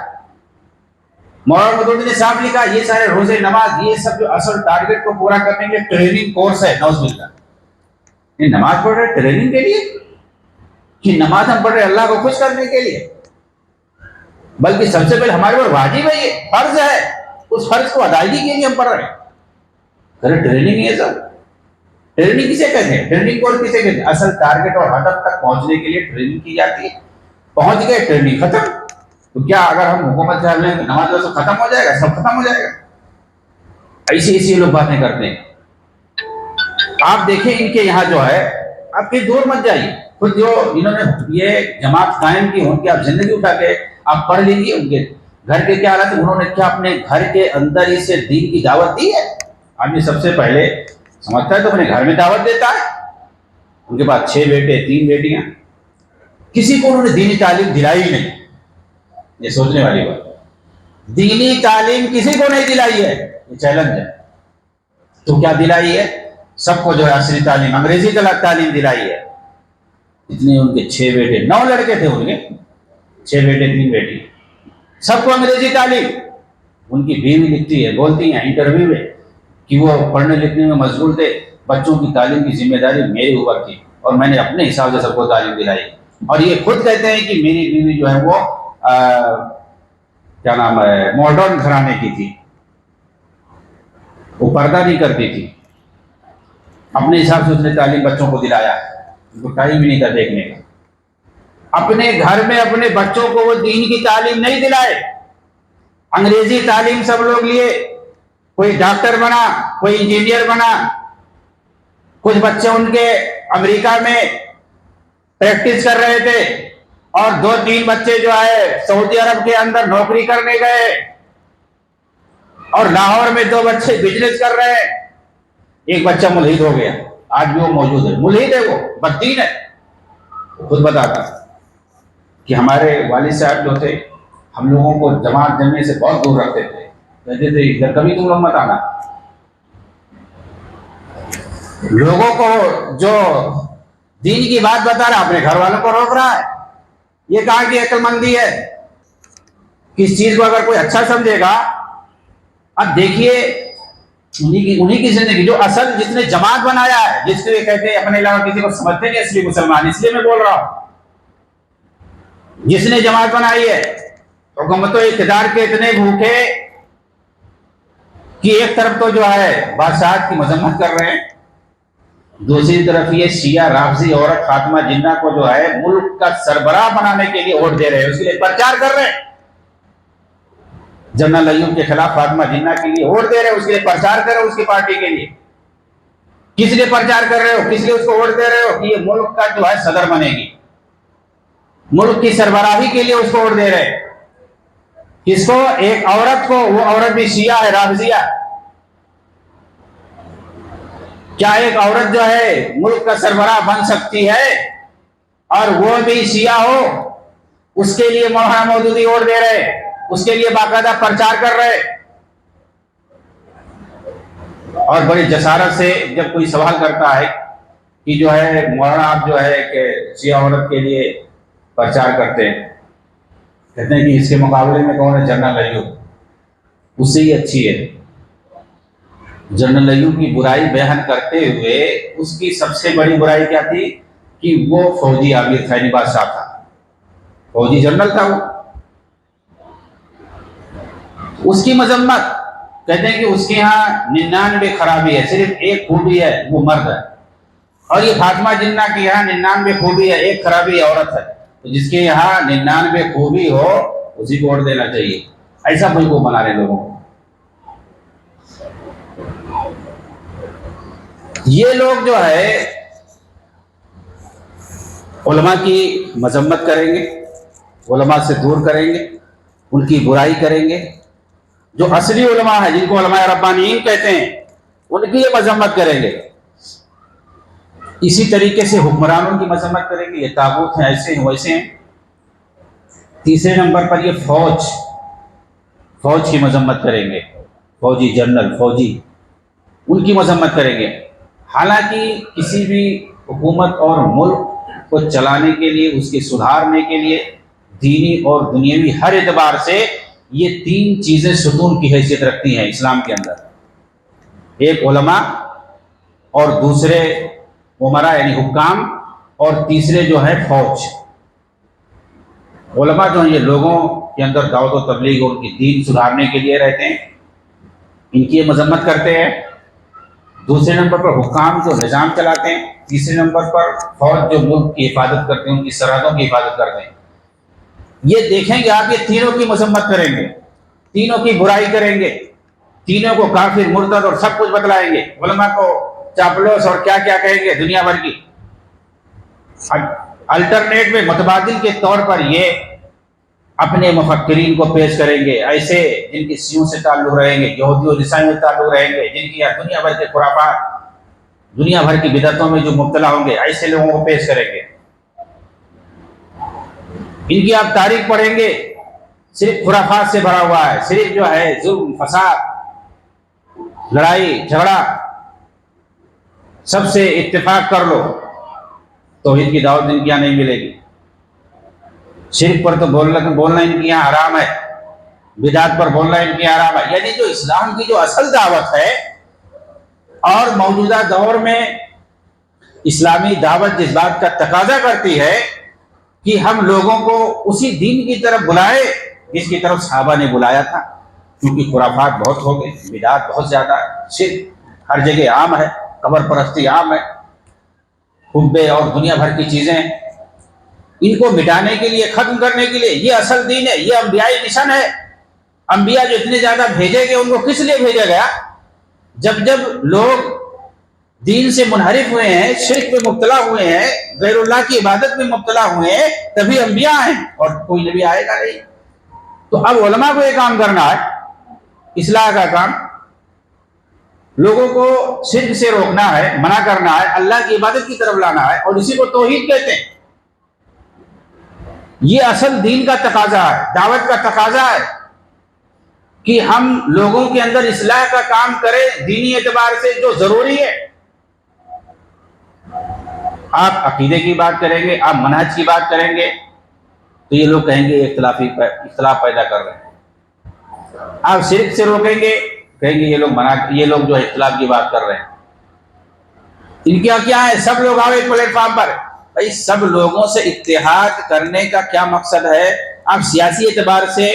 مولانا مدودی نے صاحب لکھا، یہ سارے روزے، نماز، یہ سب جو اصل ٹارگٹ کو پورا کرنے کے ٹریننگ کورس ہے، نعوذ باللہ۔ یہ نماز پڑھ رہے ٹریننگ کے لیے، کہ نماز ہم پڑھ رہے اللہ کو خوش کرنے کے لیے؟ بلکہ سب سے پہلے ہمارے اوپر واجب ہے، یہ فرض ہے اس فرض کو ادائیگی کے لیے ہم پڑھ رہے ہیں. ارے ٹریننگ ہے سر. ٹریننگ کسے کہتے ہیں؟ ٹریننگ کورس کسے کہتے ہیں؟ اصل ٹارگیٹ اور ہدف تک پہنچنے کے لیے ٹریننگ کی جاتی ہے. پہنچ گئے ٹریننگ ختم. تو کیا اگر ہم حکومت چاہ رہے ہیں کہ نماز تو ختم ہو جائے گا؟ سب ختم ہو جائے گا. ایسی لوگ باتیں کرتے ہیں. آپ دیکھیں ان کے یہاں جو ہے، آپ کہیں دور مت جائیے. خود جو انہوں نے یہ جماعت قائم کی، ان کی آپ زندگی اٹھا کے آپ پڑھ لیجیے ان کے گھر کے کیا حالت. انہوں نے کیا اپنے گھر کے اندر ہی سے دین کی دعوت دی ہے؟ آدمی سب سے پہلے سمجھتا ہے تو اپنے گھر میں دعوت دیتا ہے. ان کے پاس 6 بیٹے 3 بیٹیاں، کسی کو انہوں نے دینی تعلیم دلائی ہی نہیں. یہ سوچنے والی بات. دینی تعلیم کسی کو نہیں دلائی ہے، یہ چیلنج ہے. تو کیا دلائی ہے؟ سب کو جو ہے عصری تعلیم، انگریزی تعلیم دلائی ہے. اتنے ان کے 6 بیٹے، 9 لڑکے تھے ان کے، 6 بیٹے 3 بیٹی، سب کو انگریزی تعلیم. ان کی بیوی لکھتی ہے، بولتی ہیں انٹرویو میں کہ وہ پڑھنے لکھنے میں مشغول تھے، بچوں کی تعلیم کی ذمہ داری میرے اوپر تھی اور میں نے اپنے حساب سے سب کو تعلیم دلائی. اور یہ خود کہتے ہیں کہ میری بیوی جو ہے وہ کیا نام ہے، ماڈرن گھرانے کی تھی، وہ پردہ نہیں کرتی تھی. اپنے حساب سے اس نے تعلیم بچوں کو دلایا، ان کو ٹائم بھی نہیں تھا دیکھنے کا. اپنے گھر میں اپنے بچوں کو وہ دین کی تعلیم نہیں دلائے، انگریزی تعلیم سب لوگ لیے. کوئی ڈاکٹر بنا، کوئی انجینئر بنا. کچھ بچے ان کے امریکہ میں پریکٹس کر رہے تھے اور 2-3 بچے جو ہے سعودی عرب کے اندر نوکری کرنے گئے، اور لاہور میں 2 بچے بزنس کر رہے ہیں. ایک بچہ ملحد ہو گیا، آج بھی وہ موجود ہے. ملحد ہے، وہ بددین ہے. خود بتاتا کہ ہمارے والد صاحب جو تھے ہم لوگوں کو جماعت جمنے سے بہت دور رکھتے تھے. کہتے تھے ادھر کبھی تم لوگ مت آنا. لوگوں کو جو دین کی بات بتا رہا ہے اپنے گھر والوں کو روک رہا ہے. یہ کہاں کی عقل مندی ہے؟ کس چیز کو اگر کوئی اچھا سمجھے گا. اب دیکھیے انہی کی زندگی، جو اصل جس نے جماعت بنایا ہے، جس کو یہ کہتے ہیں اپنے علاوہ کسی کو سمجھتے نہیں اصلی مسلمان، اس لیے میں بول رہا ہوں. جس نے جماعت بنائی ہے، حکومت و اقتدار کے اتنے بھوکے کہ ایک طرف تو جو ہے بادشاہت کی مذمت کر رہے ہیں، دوسری طرف یہ شیعہ رافضی عورت فاطمہ جنہ کو جو ہے ملک کا سربراہ بنانے کے لیے ووٹ دے رہے ہیں، اس کے لیے پرچار کر رہے ہیں. جنرل ایوب کے خلاف فاطمہ جنہ کے لیے ووٹ دے رہے ہیں، اس کے لیے پرچار کر رہے ہو. اس کی پارٹی کے لیے کس لیے پرچار کر رہے ہو؟ کس لیے اس کو ووٹ دے رہے ہو؟ کہ یہ ملک کا جو ہے صدر بنے گی، ملک کی سربراہی کے لیے اس کو ووٹ دے رہے ہیں. کس کو؟ ایک عورت کو. وہ عورت بھی شیعہ ہے، رافضیہ. کیا ایک عورت جو ہے ملک کا سربراہ بن سکتی ہے اور وہ بھی شیعہ ہو؟ اس کے لیے مولانا مودودی ووٹ دے رہے، اس کے لیے باقاعدہ پرچار کر رہے. اور بڑی جسارت سے جب کوئی سوال کرتا ہے کہ جو ہے مولانا آپ جو ہے کہ شیعہ عورت کے لیے پرچار کرتے ہیں، کہتے ہیں کہ اس کے مقابلے میں کون ہے؟ جنرل ایوب، اس سے ہی اچھی ہے. جنرل ایوب کی برائی بیان کرتے ہوئے اس کی سب سے بڑی برائی کیا تھی؟ کہ وہ فوجی عامر خیری بادشاہ تھا، فوجی جنرل تھا. وہ اس کی مذمت کہتے ہیں کہ اس کے ہاں 99 خرابی ہے، صرف ایک خوبی ہے، وہ مرد ہے. اور یہ فاطمہ جنہ کے یہاں 99 خوبی ہے، ایک خرابی عورت ہے. تو جس کے یہاں 99 خوبی ہو اسی کو ووٹ دینا چاہیے. ایسا کوئی کو بنا رہے لوگوں کو. یہ لوگ جو ہے علماء کی مذمت کریں گے، علماء سے دور کریں گے، ان کی برائی کریں گے. جو اصلی علماء ہیں، جن کو علماء ربانیین کہتے ہیں، ان کی یہ مذمت کریں گے. اسی طریقے سے حکمرانوں کی مذمت کریں گے. یہ طاغوت ہیں، ایسے ہیں ویسے ہیں. تیسرے نمبر پر یہ فوج کی مذمت کریں گے. فوجی جنرل، فوجی، ان کی مذمت کریں گے. حالانکہ کسی بھی حکومت اور ملک کو چلانے کے لیے، اس کے سدھارنے کے لیے دینی اور دنیاوی ہر اعتبار سے یہ 3 چیزیں ستون کی حیثیت رکھتی ہیں اسلام کے اندر. ایک علماء، اور دوسرے امراء یعنی حکام، اور تیسرے جو ہے فوج. علماء جو ہیں یہ لوگوں کے اندر دعوت و تبلیغ اور ان کی دین سدھارنے کے لیے رہتے ہیں. ان کی یہ مذمت کرتے ہیں. دوسرے نمبر پر حکام جو نظام چلاتے ہیں. تیسرے نمبر پر فوج جو ملک کی حفاظت کرتے ہیں، ان کی سرحدوں کی حفاظت کرتے ہیں. یہ دیکھیں گے آپ، یہ تینوں کی مذمت کریں گے، تینوں کی برائی کریں گے، تینوں کو کافر مرتد اور سب کچھ بتلائیں گے، علماء کو چاپلوس اور کیا کیا کہیں گے دنیا بھر کی. الٹرنیٹ میں متبادل کے طور پر یہ اپنے مفکرین کو پیش کریں گے، ایسے جن کی سیوں سے تعلق رہیں گے، یہودی اور عیسائیوں سے تعلق رہیں گے، جن کی دنیا بھر کے خرافات، دنیا بھر کی بدعتوں میں جو مبتلا ہوں گے، ایسے لوگوں کو پیش کریں گے. ان کی آپ تاریخ پڑھیں گے، صرف خرافات سے بھرا ہوا ہے، صرف جو ہے ظلم، فساد، لڑائی جھگڑا. سب سے اتفاق کر لو، توحید کی دعوت ان کے یہاں نہیں ملے گی. شرک پر تو بولنا ان کے یہاں حرام ہے، بدعت پر بولنا ان کے یہاں حرام ہے. یعنی جو اسلام کی جو اصل دعوت ہے، اور موجودہ دور میں اسلامی دعوت جس بات کا تقاضا کرتی ہے کہ ہم لوگوں کو اسی دین کی طرف بلائے جس کی طرف صحابہ نے بلایا تھا. کیونکہ خرافات بہت ہو گئے، بدعات بہت زیادہ ہے، شرک ہر جگہ عام ہے، قبر پرستی عام ہے، قبے اور دنیا بھر کی چیزیں. ان کو مٹانے کے لیے، ختم کرنے کے لیے، یہ اصل دین ہے، یہ انبیائی مشن ہے. انبیاء جو اتنے زیادہ بھیجے گئے، ان کو کس لیے بھیجا گیا؟ جب لوگ دین سے منحرف ہوئے ہیں، شرک میں مبتلا ہوئے ہیں، غیر اللہ کی عبادت میں مبتلا ہوئے ہیں، تبھی انبیاء ہیں، اور کوئی نبی آئے گا نہیں. تو اب علماء کو یہ کام کرنا ہے، اصلاح کا کام، لوگوں کو شرک سے روکنا ہے، منع کرنا ہے، اللہ کی عبادت کی طرف لانا ہے، اور اسی کو توحید کہتے ہیں. یہ اصل دین کا تقاضا ہے، دعوت کا تقاضا ہے کہ ہم لوگوں کے اندر اصلاح کا کام کریں دینی اعتبار سے جو ضروری ہے. آپ عقیدے کی بات کریں گے، آپ منہج کی بات کریں گے، تو یہ لوگ کہیں گے اختلاف پیدا کر رہے ہیں. آپ شرک سے روکیں گے، کہیں گے یہ لوگ جو اختلاف کی بات کر رہے ہیں. ان کا کیا ہے؟ سب لوگ آؤ ایک پلیٹ فارم پر. بھائی سب لوگوں سے اتحاد کرنے کا کیا مقصد ہے؟ آپ سیاسی اعتبار سے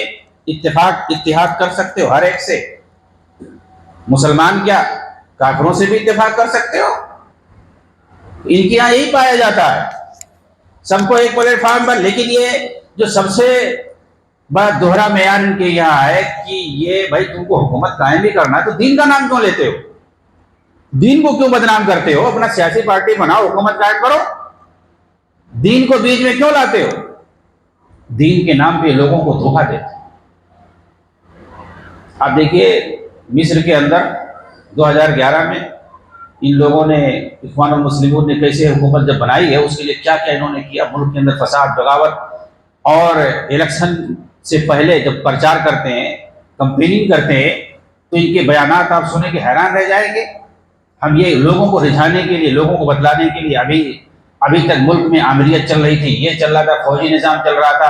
اتحاد کر سکتے ہو ہر ایک سے. مسلمان کیا کافروں سے بھی اتفاق کر سکتے ہو. ان کے یہاں یہی پایا جاتا ہے، سب کو ایک پلیٹ فارم پر. لیکن یہ جو سب سے بڑا دوہرا معیار ان کے یہاں ہے کہ یہ بھائی تم کو حکومت قائم بھی کرنا ہے تو دین کا نام کیوں لیتے ہو؟ دین کو کیوں بدنام کرتے ہو؟ اپنا سیاسی پارٹی بناؤ، حکومت قائم کرو، دین کو بیچ میں کیوں لاتے ہو؟ دین کے نام پہ لوگوں کو دھوکہ دیتے. آپ دیکھیے مصر کے اندر 2011 میں ان لوگوں نے، اخوان المسلمون نے کیسے حکومت جب بنائی ہے، اس کے لیے کیا کیا انہوں نے کیا. ملک کے اندر فساد، بغاوت، اور الیکشن سے پہلے جب پرچار کرتے ہیں، کمپیننگ کرتے ہیں، تو ان کے بیانات آپ سنیں کہ حیران رہ جائیں گے. ہم یہ لوگوں کو رجھانے کے لیے، لوگوں کو بتلانے کے لیے، ابھی تک ملک میں آمریت چل رہی تھی، یہ چل رہا تھا، فوجی نظام چل رہا تھا،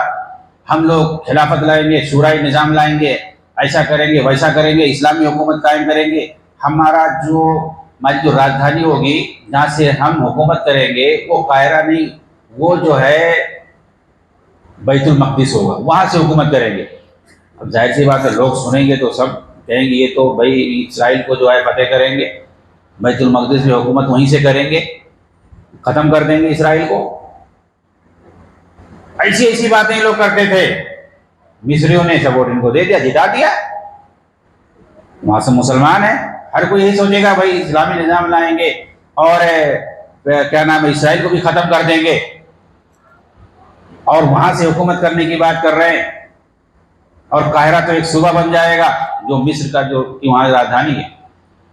ہم لوگ خلافت لائیں گے، شورائی نظام لائیں گے، ایسا کریں گے، ویسا کریں گے، اسلامی حکومت قائم کریں گے. ہماری جو راجدھانی ہوگی جہاں سے ہم حکومت کریں گے، وہ قاہرہ نہیں، وہ جو ہے بیت المقدس ہوگا، وہاں سے حکومت کریں گے. اب ظاہر سی بات ہے، لوگ سنیں گے تو سب کہیں گے یہ تو بھائی اسرائیل کو جو ہے فتح کریں گے، بیت المقدس میں حکومت وہیں سے کریں گے، ختم کر دیں گے اسرائیل کو. ایسی باتیں لوگ کرتے تھے. مصریوں نے سپورٹ ان کو دے دیا، جتا دیا. وہاں سے مسلمان ہیں، ہر کوئی یہی سوچے گا بھائی اسلامی نظام لائیں گے اور کیا نام ہے، اسرائیل کو بھی ختم کر دیں گے، اور وہاں سے حکومت کرنے کی بات کر رہے ہیں. اور قاہرہ تو ایک صوبہ بن جائے گا جو مصر کا جو وہاں راجدھانی ہے،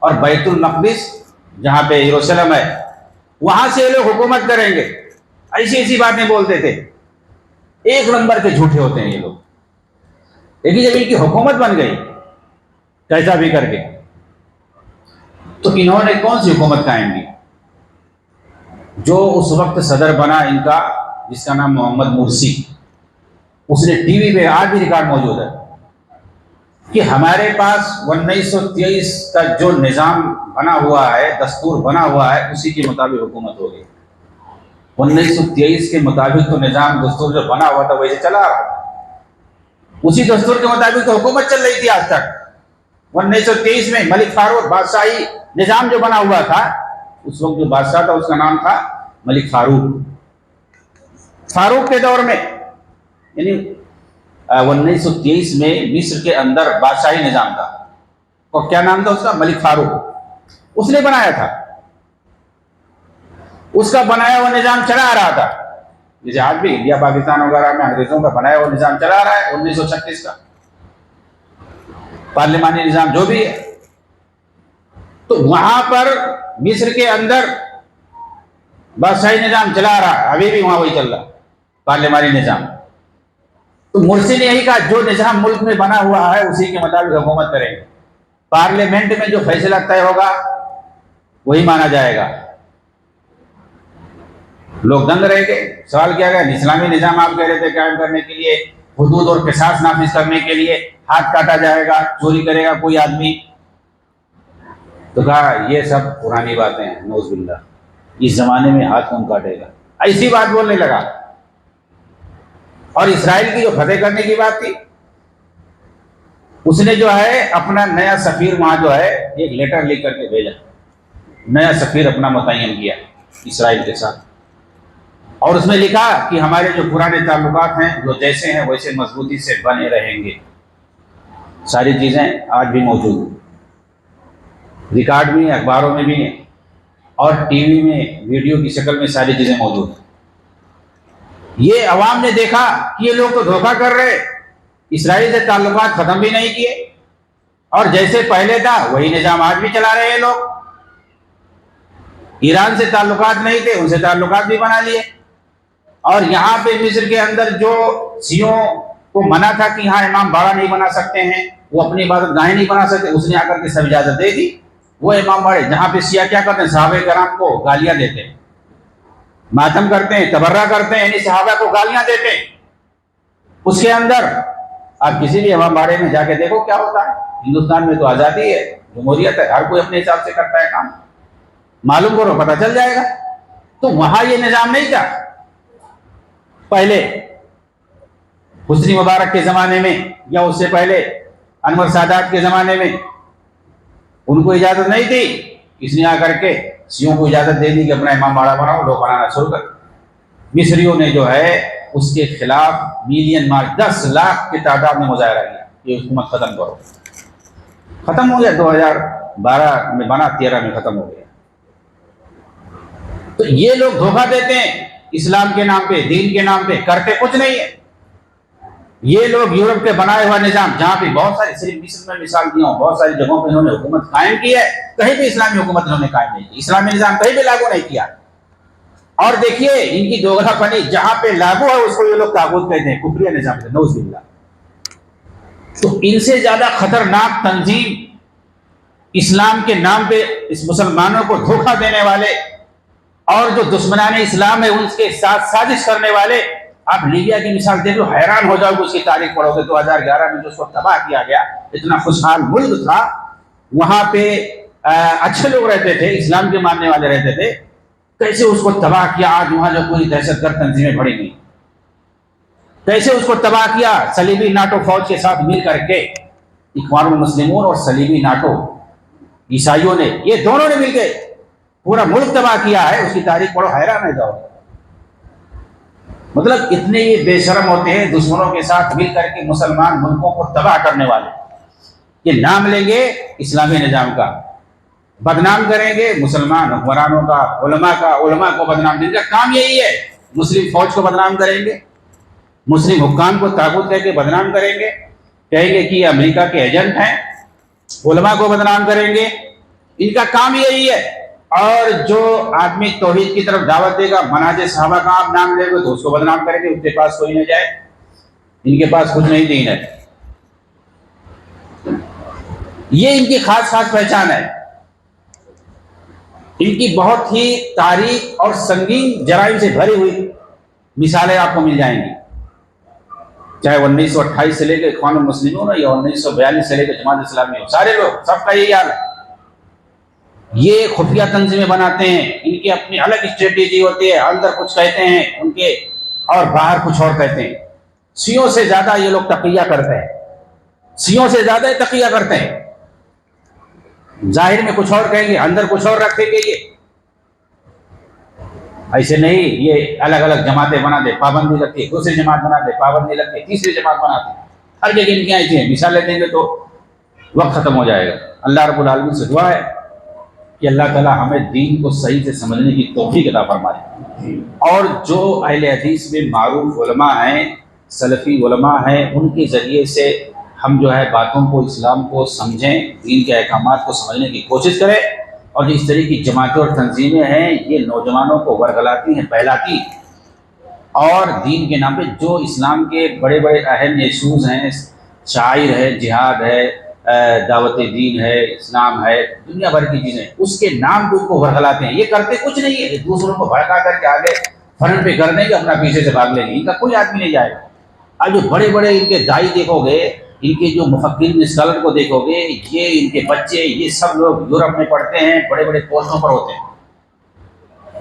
اور بیت المقدس جہاں پہ یروشلم ہے، وہاں سے یہ لوگ حکومت کریں گے. ایسی باتیں بولتے تھے. ایک نمبر کے جھوٹے ہوتے ہیں یہ لوگ. لیکن جب ان کی حکومت بن گئی کیسا بھی کر کے، تو انہوں نے کون سی حکومت قائم کی؟ جو اس وقت صدر بنا ان کا، جس کا نام محمد مرسی، اس نے ٹی وی پہ آج بھی ریکارڈ موجود ہے کہ ہمارے پاس 1923 کا جو نظام بنا ہوا ہے، دستور بنا ہوا ہے، اسی کے مطابق حکومت ہوگی. 1923 کے مطابق تو نظام دستور جو بنا ہوا تھا ویسے چلا رہا، اسی دستور کے مطابق تو حکومت چل رہی تھی آج تک. 1923 میں ملک فاروق بادشاہی نظام جو بنا ہوا تھا، اس وقت جو بادشاہ تھا اس کا نام تھا ملک فاروق۔ فاروق کے دور میں یعنی 1923 میں مصر کے اندر بادشاہی نظام تھا، اور کیا نام تھا اس کا؟ ملک فاروق۔ اس نے بنایا تھا، اس کا بنایا ہوا نظام چلا آ رہا تھا، جیسے آج بھی انڈیا پاکستان وغیرہ میں انگریزوں کا بنایا ہوا نظام چلا آ رہا ہے 1936 کا پارلیمانی نظام جو بھی ہے۔ تو وہاں پر مصر کے اندر بادشاہی نظام چلا آ رہا ہے، ابھی بھی وہاں وہی چل رہا پارلیمانی نظام۔ تو مرسی نے یہی کہا جو نظام ملک میں بنا ہوا ہے اسی کے مطابق حکومت کریں گے، پارلیمنٹ میں جو فیصلہ طے ہوگا وہی مانا جائے گا۔ لوگ دنگ رہ گئے، سوال کیا گیا اسلامی نظام آپ کہہ رہے تھے قائم کرنے کے لیے، حدود اور قصاص نافذ کرنے کے لیے، ہاتھ کاٹا جائے گا، چوری کرے گا کوئی آدمی، تو کہا یہ سب پرانی باتیں ہیں، نعوذ باللہ، اس زمانے میں ہاتھ کون کاٹے گا، ایسی بات بولنے لگا۔ اور اسرائیل کی جو فتح کرنے کی بات تھی، اس نے جو ہے اپنا نیا سفیر وہاں جو ہے ایک لیٹر لکھ کر کے بھیجا، نیا سفیر اپنا متعین کیا اسرائیل کے ساتھ، اور اس میں لکھا کہ ہمارے جو پرانے تعلقات ہیں جو جیسے ہیں ویسے مضبوطی سے بنے رہیں گے۔ ساری چیزیں آج بھی موجود ہیں، ریکارڈ بھی ہیں، اخباروں میں بھی ہیں، اور ٹی وی میں ویڈیو کی شکل میں ساری چیزیں موجود ہیں۔ یہ عوام نے دیکھا کہ یہ لوگ تو دھوکہ کر رہے، اسرائیل سے تعلقات ختم بھی نہیں کیے، اور جیسے پہلے تھا وہی نظام آج بھی چلا رہے ہیں لوگ۔ ایران سے تعلقات نہیں تھے، ان سے تعلقات بھی بنا لیے، اور یہاں پہ مصر کے اندر جو سیوں کو منع تھا کہ یہاں امام باڑہ نہیں بنا سکتے ہیں، وہ اپنی عبادت گاہیں نہیں بنا سکتے، اس نے آ کر کے سب اجازت دے دی، وہ امام باڑے جہاں پہ شیعہ کیا کرتے ہیں صحابہ کرام کو گالیاں دیتے ہیں، ماتم کرتے ہیں، تبرہ کرتے ہیں، یعنی صحابہ کو گالیاں دیتے ہیں۔ اس کے اندر آپ کسی بھی امام باڑے میں جا کے دیکھو کیا ہوتا ہے۔ ہندوستان میں تو آزادی ہے، جمہوریت ہے، ہر کوئی اپنے حساب سے کرتا ہے کام، معلوم کرو پتہ چل جائے گا۔ تو وہاں یہ نظام نہیں تھا پہلے، حسنی مبارک کے زمانے میں یا اس سے پہلے انور سادات کے زمانے میں ان کو اجازت نہیں تھی، اس نے آ کر کے سیوں کو اجازت دے دی کہ اپنا امام باڑہ بناؤ، لوگ بنانا شروع کر۔ مصریوں نے جو ہے اس کے خلاف ملین مارچ 10 لاکھ کی تعداد میں مظاہرہ کیا کہ حکومت ختم کرو۔ ختم ہو گیا، 2012 میں بنا، 13 میں ختم ہو گیا۔ تو یہ لوگ دھوکہ دیتے ہیں اسلام کے نام پہ، دین کے نام پہ، کرتے کچھ نہیں ہے۔ یہ لوگ یورپ کے بنائے ہوا نظام، جہاں پہ بہت ساری، صرف مصر میں مثال دیا ہوں، بہت ساری جگہوں پہ انہوں نے حکومت قائم کی ہے، کہیں بھی اسلامی حکومت انہوں نے قائم نہیں کی، اسلامی نظام کہیں بھی لاگو نہیں کیا۔ اور دیکھیے ان کی دوگلا پنی، جہاں پہ لاگو ہے اس کو یہ لوگ طاغوت کہتے ہیں، کفریہ نظام ہے، نعوذ باللہ۔ تو ان سے زیادہ خطرناک تنظیم، اسلام کے نام پہ اس مسلمانوں کو دھوکہ دینے والے اور جو دشمنان اسلام ہے ان کے ساتھ سازش کرنے والے، آپ لیبیا کی مثال دیکھ لو، حیران ہو جاؤ گے اس کی تاریخ پڑھو گے۔ 2011 میں جو اس کو تباہ کیا گیا، اتنا خوشحال ملک تھا، وہاں پہ اچھے لوگ رہتے تھے، اسلام کے ماننے والے رہتے تھے، کیسے اس کو تباہ کیا۔ آج وہاں جو پوری دہشت گرد تنظیمیں بڑھی گئی، کیسے اس کو تباہ کیا صلیبی ناٹو فوج کے ساتھ مل کر کے، اخوان المسلمون اور صلیبی ناٹو عیسائیوں نے، یہ دونوں نے مل کے پورا ملک تباہ کیا ہے۔ اس کی تاریخ پڑھو، حیران رہ جاؤ۔ مطلب اتنے یہ بے شرم ہوتے ہیں دشمنوں کے ساتھ مل کر کے مسلمان ملکوں کو تباہ کرنے والے، یہ نام لیں گے اسلامی نظام کا، بدنام کریں گے مسلمان حکمرانوں کا، علماء کو بدنام، جن کا کام یہی ہے، مسلم فوج کو بدنام کریں گے، مسلم حکام کو طاغوت کہہ کے بدنام کریں گے، کہیں گے کہ یہ امریکہ کے ایجنٹ ہیں، علماء کو بدنام کریں گے، ان کا کام یہی ہے۔ اور جو آدمی توحید کی طرف دعوت دے گا، منہج صحابہ کا آپ نام لے گے تو اس کو بدنام کریں گے، ان کے پاس کوئی نہ جائے، ان کے پاس کچھ نہیں دین ہے۔ یہ ان کی خاص پہچان ہے۔ ان کی بہت ہی تاریخ اور سنگین جرائم سے بھری ہوئی مثالیں آپ کو مل جائیں گی، چاہے 1928 سے لے کے اخوان المسلمون ہو یا 1942 سے لے کے جماعت اسلامی ہو، سارے لوگ، سب کا یہی حال ہے۔ یہ خفیہ تنظیمیں بناتے ہیں، ان کی اپنی الگ اسٹریٹجی ہوتی ہے، اندر کچھ کہتے ہیں ان کے اور باہر کچھ اور کہتے ہیں۔ سیوں سے زیادہ یہ لوگ تقیہ کرتے ہیں، سیوں سے زیادہ تقیہ کرتے ہیں۔ ظاہر میں کچھ اور کہیں گے، اندر کچھ اور رکھیں گے. یہ ایسے نہیں، یہ الگ الگ جماعتیں بنا دے، پابندی رکھتی ہے، دوسری جماعت بنا دے، پابندی رکھتی ہے، تیسری جماعت بناتے ہیں. ہر جگہ ان کی ایسی ہیں، مثالیں دیں گے تو وقت ختم ہو جائے گا. اللہ رب العالمین سے دعا ہے کہ اللہ تعالیٰ ہمیں دین کو صحیح سے سمجھنے کی توفیق عطا فرمائے. اور جو اہل حدیث میں معروف علماء ہیں، سلفی علماء ہیں، ان کے ذریعے سے ہم جو ہے باتوں کو، اسلام کو سمجھیں، دین کے احکامات کو سمجھنے کی کوشش کریں. اور جو اس طرح کی جماعتیں اور تنظیمیں ہیں، یہ نوجوانوں کو ورگلاتی ہیں، بہلاتی ہیں، اور دین کے نام پہ جو اسلام کے بڑے بڑے اہم ایشوز ہیں، شاعر ہے، جہاد ہے، دعوت دین ہے، اسلام ہے، دنیا بھر کی چیزیں، اس کے نام پہ ان کو ورگلاتے ہیں. یہ کرتے کچھ نہیں ہے، دوسروں کو بھڑکا کر کے آگے فرنٹ پہ کر دیں گے، اپنا پیچھے سے بھاگ لیں گے. ان کا کوئی آدمی نہیں جائے گا. آج جو بڑے بڑے ان کے دائی دیکھو گے، ان کے جو مفکرین اسکالر کو دیکھو گے، یہ ان کے بچے، یہ سب لوگ یورپ میں پڑھتے ہیں، بڑے بڑے پوسٹوں پر ہوتے ہیں.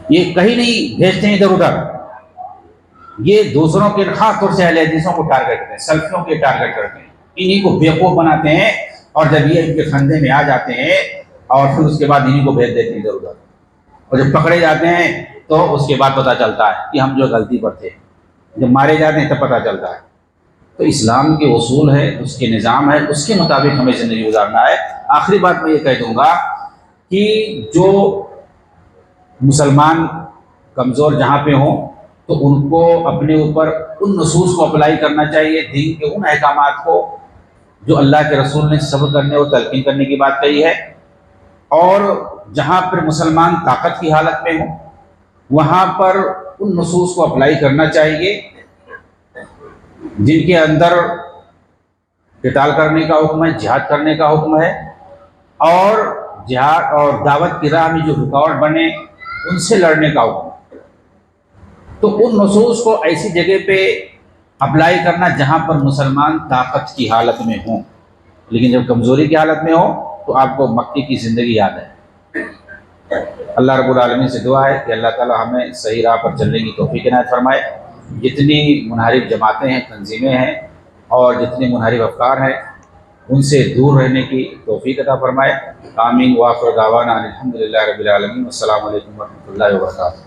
یہ کہیں نہیں بھیجتے ہیں ادھر ادھر. یہ دوسروں کے، خاص طور سے اہل حدیثوں کو ٹارگٹ کرتے ہیں، سلفیوں کے ٹارگٹ کرتے ہیں، انہی کو بیوقوف بناتے ہیں. اور جب یہ ان کے پھندے میں آ جاتے ہیں اور پھر اس کے بعد انہی کو بھیج دیتے ہیں ادھر ادھر. اور جب پکڑے جاتے ہیں تو اس کے بعد پتہ چلتا ہے کہ ہم جو غلطی پر تھے. جب مارے جاتے ہیں تب پتہ چلتا ہے. تو اسلام کے اصول ہے، اس کے نظام ہے، اس کے مطابق ہمیں زندگی گزارنا ہے. آخری بات میں یہ کہہ دوں گا کہ جو مسلمان کمزور جہاں پہ ہوں تو ان کو اپنے اوپر ان نصوص کو اپلائی کرنا چاہیے، دین کے ان احکامات کو جو اللہ کے رسول نے صبر کرنے اور تلقین کرنے کی بات کہی ہے. اور جہاں پر مسلمان طاقت کی حالت میں ہوں وہاں پر ان نصوص کو اپلائی کرنا چاہیے جن کے اندر قتال کرنے کا حکم ہے، جہاد کرنے کا حکم ہے، اور جہاد اور دعوت کی راہ میں جو رکاوٹ بنے ان سے لڑنے کا حکم ہے. تو ان نصوص کو ایسی جگہ پہ اپلائی کرنا جہاں پر مسلمان طاقت کی حالت میں ہوں. لیکن جب کمزوری کی حالت میں ہو تو آپ کو مکی کی زندگی یاد ہے. اللہ رب العالمین سے دعا ہے کہ اللہ تعالیٰ ہمیں صحیح راہ پر چلنے کی توفیق عنایت فرمائے. جتنی منحرف جماعتیں ہیں، تنظیمیں ہیں، اور جتنے منحرف افکار ہیں، ان سے دور رہنے کی توفیق عطا فرمائے. آمین. وآخر دعوانا الحمدللہ رب العالمین. السلام علیکم ورحمۃ اللہ وبرکاتہ.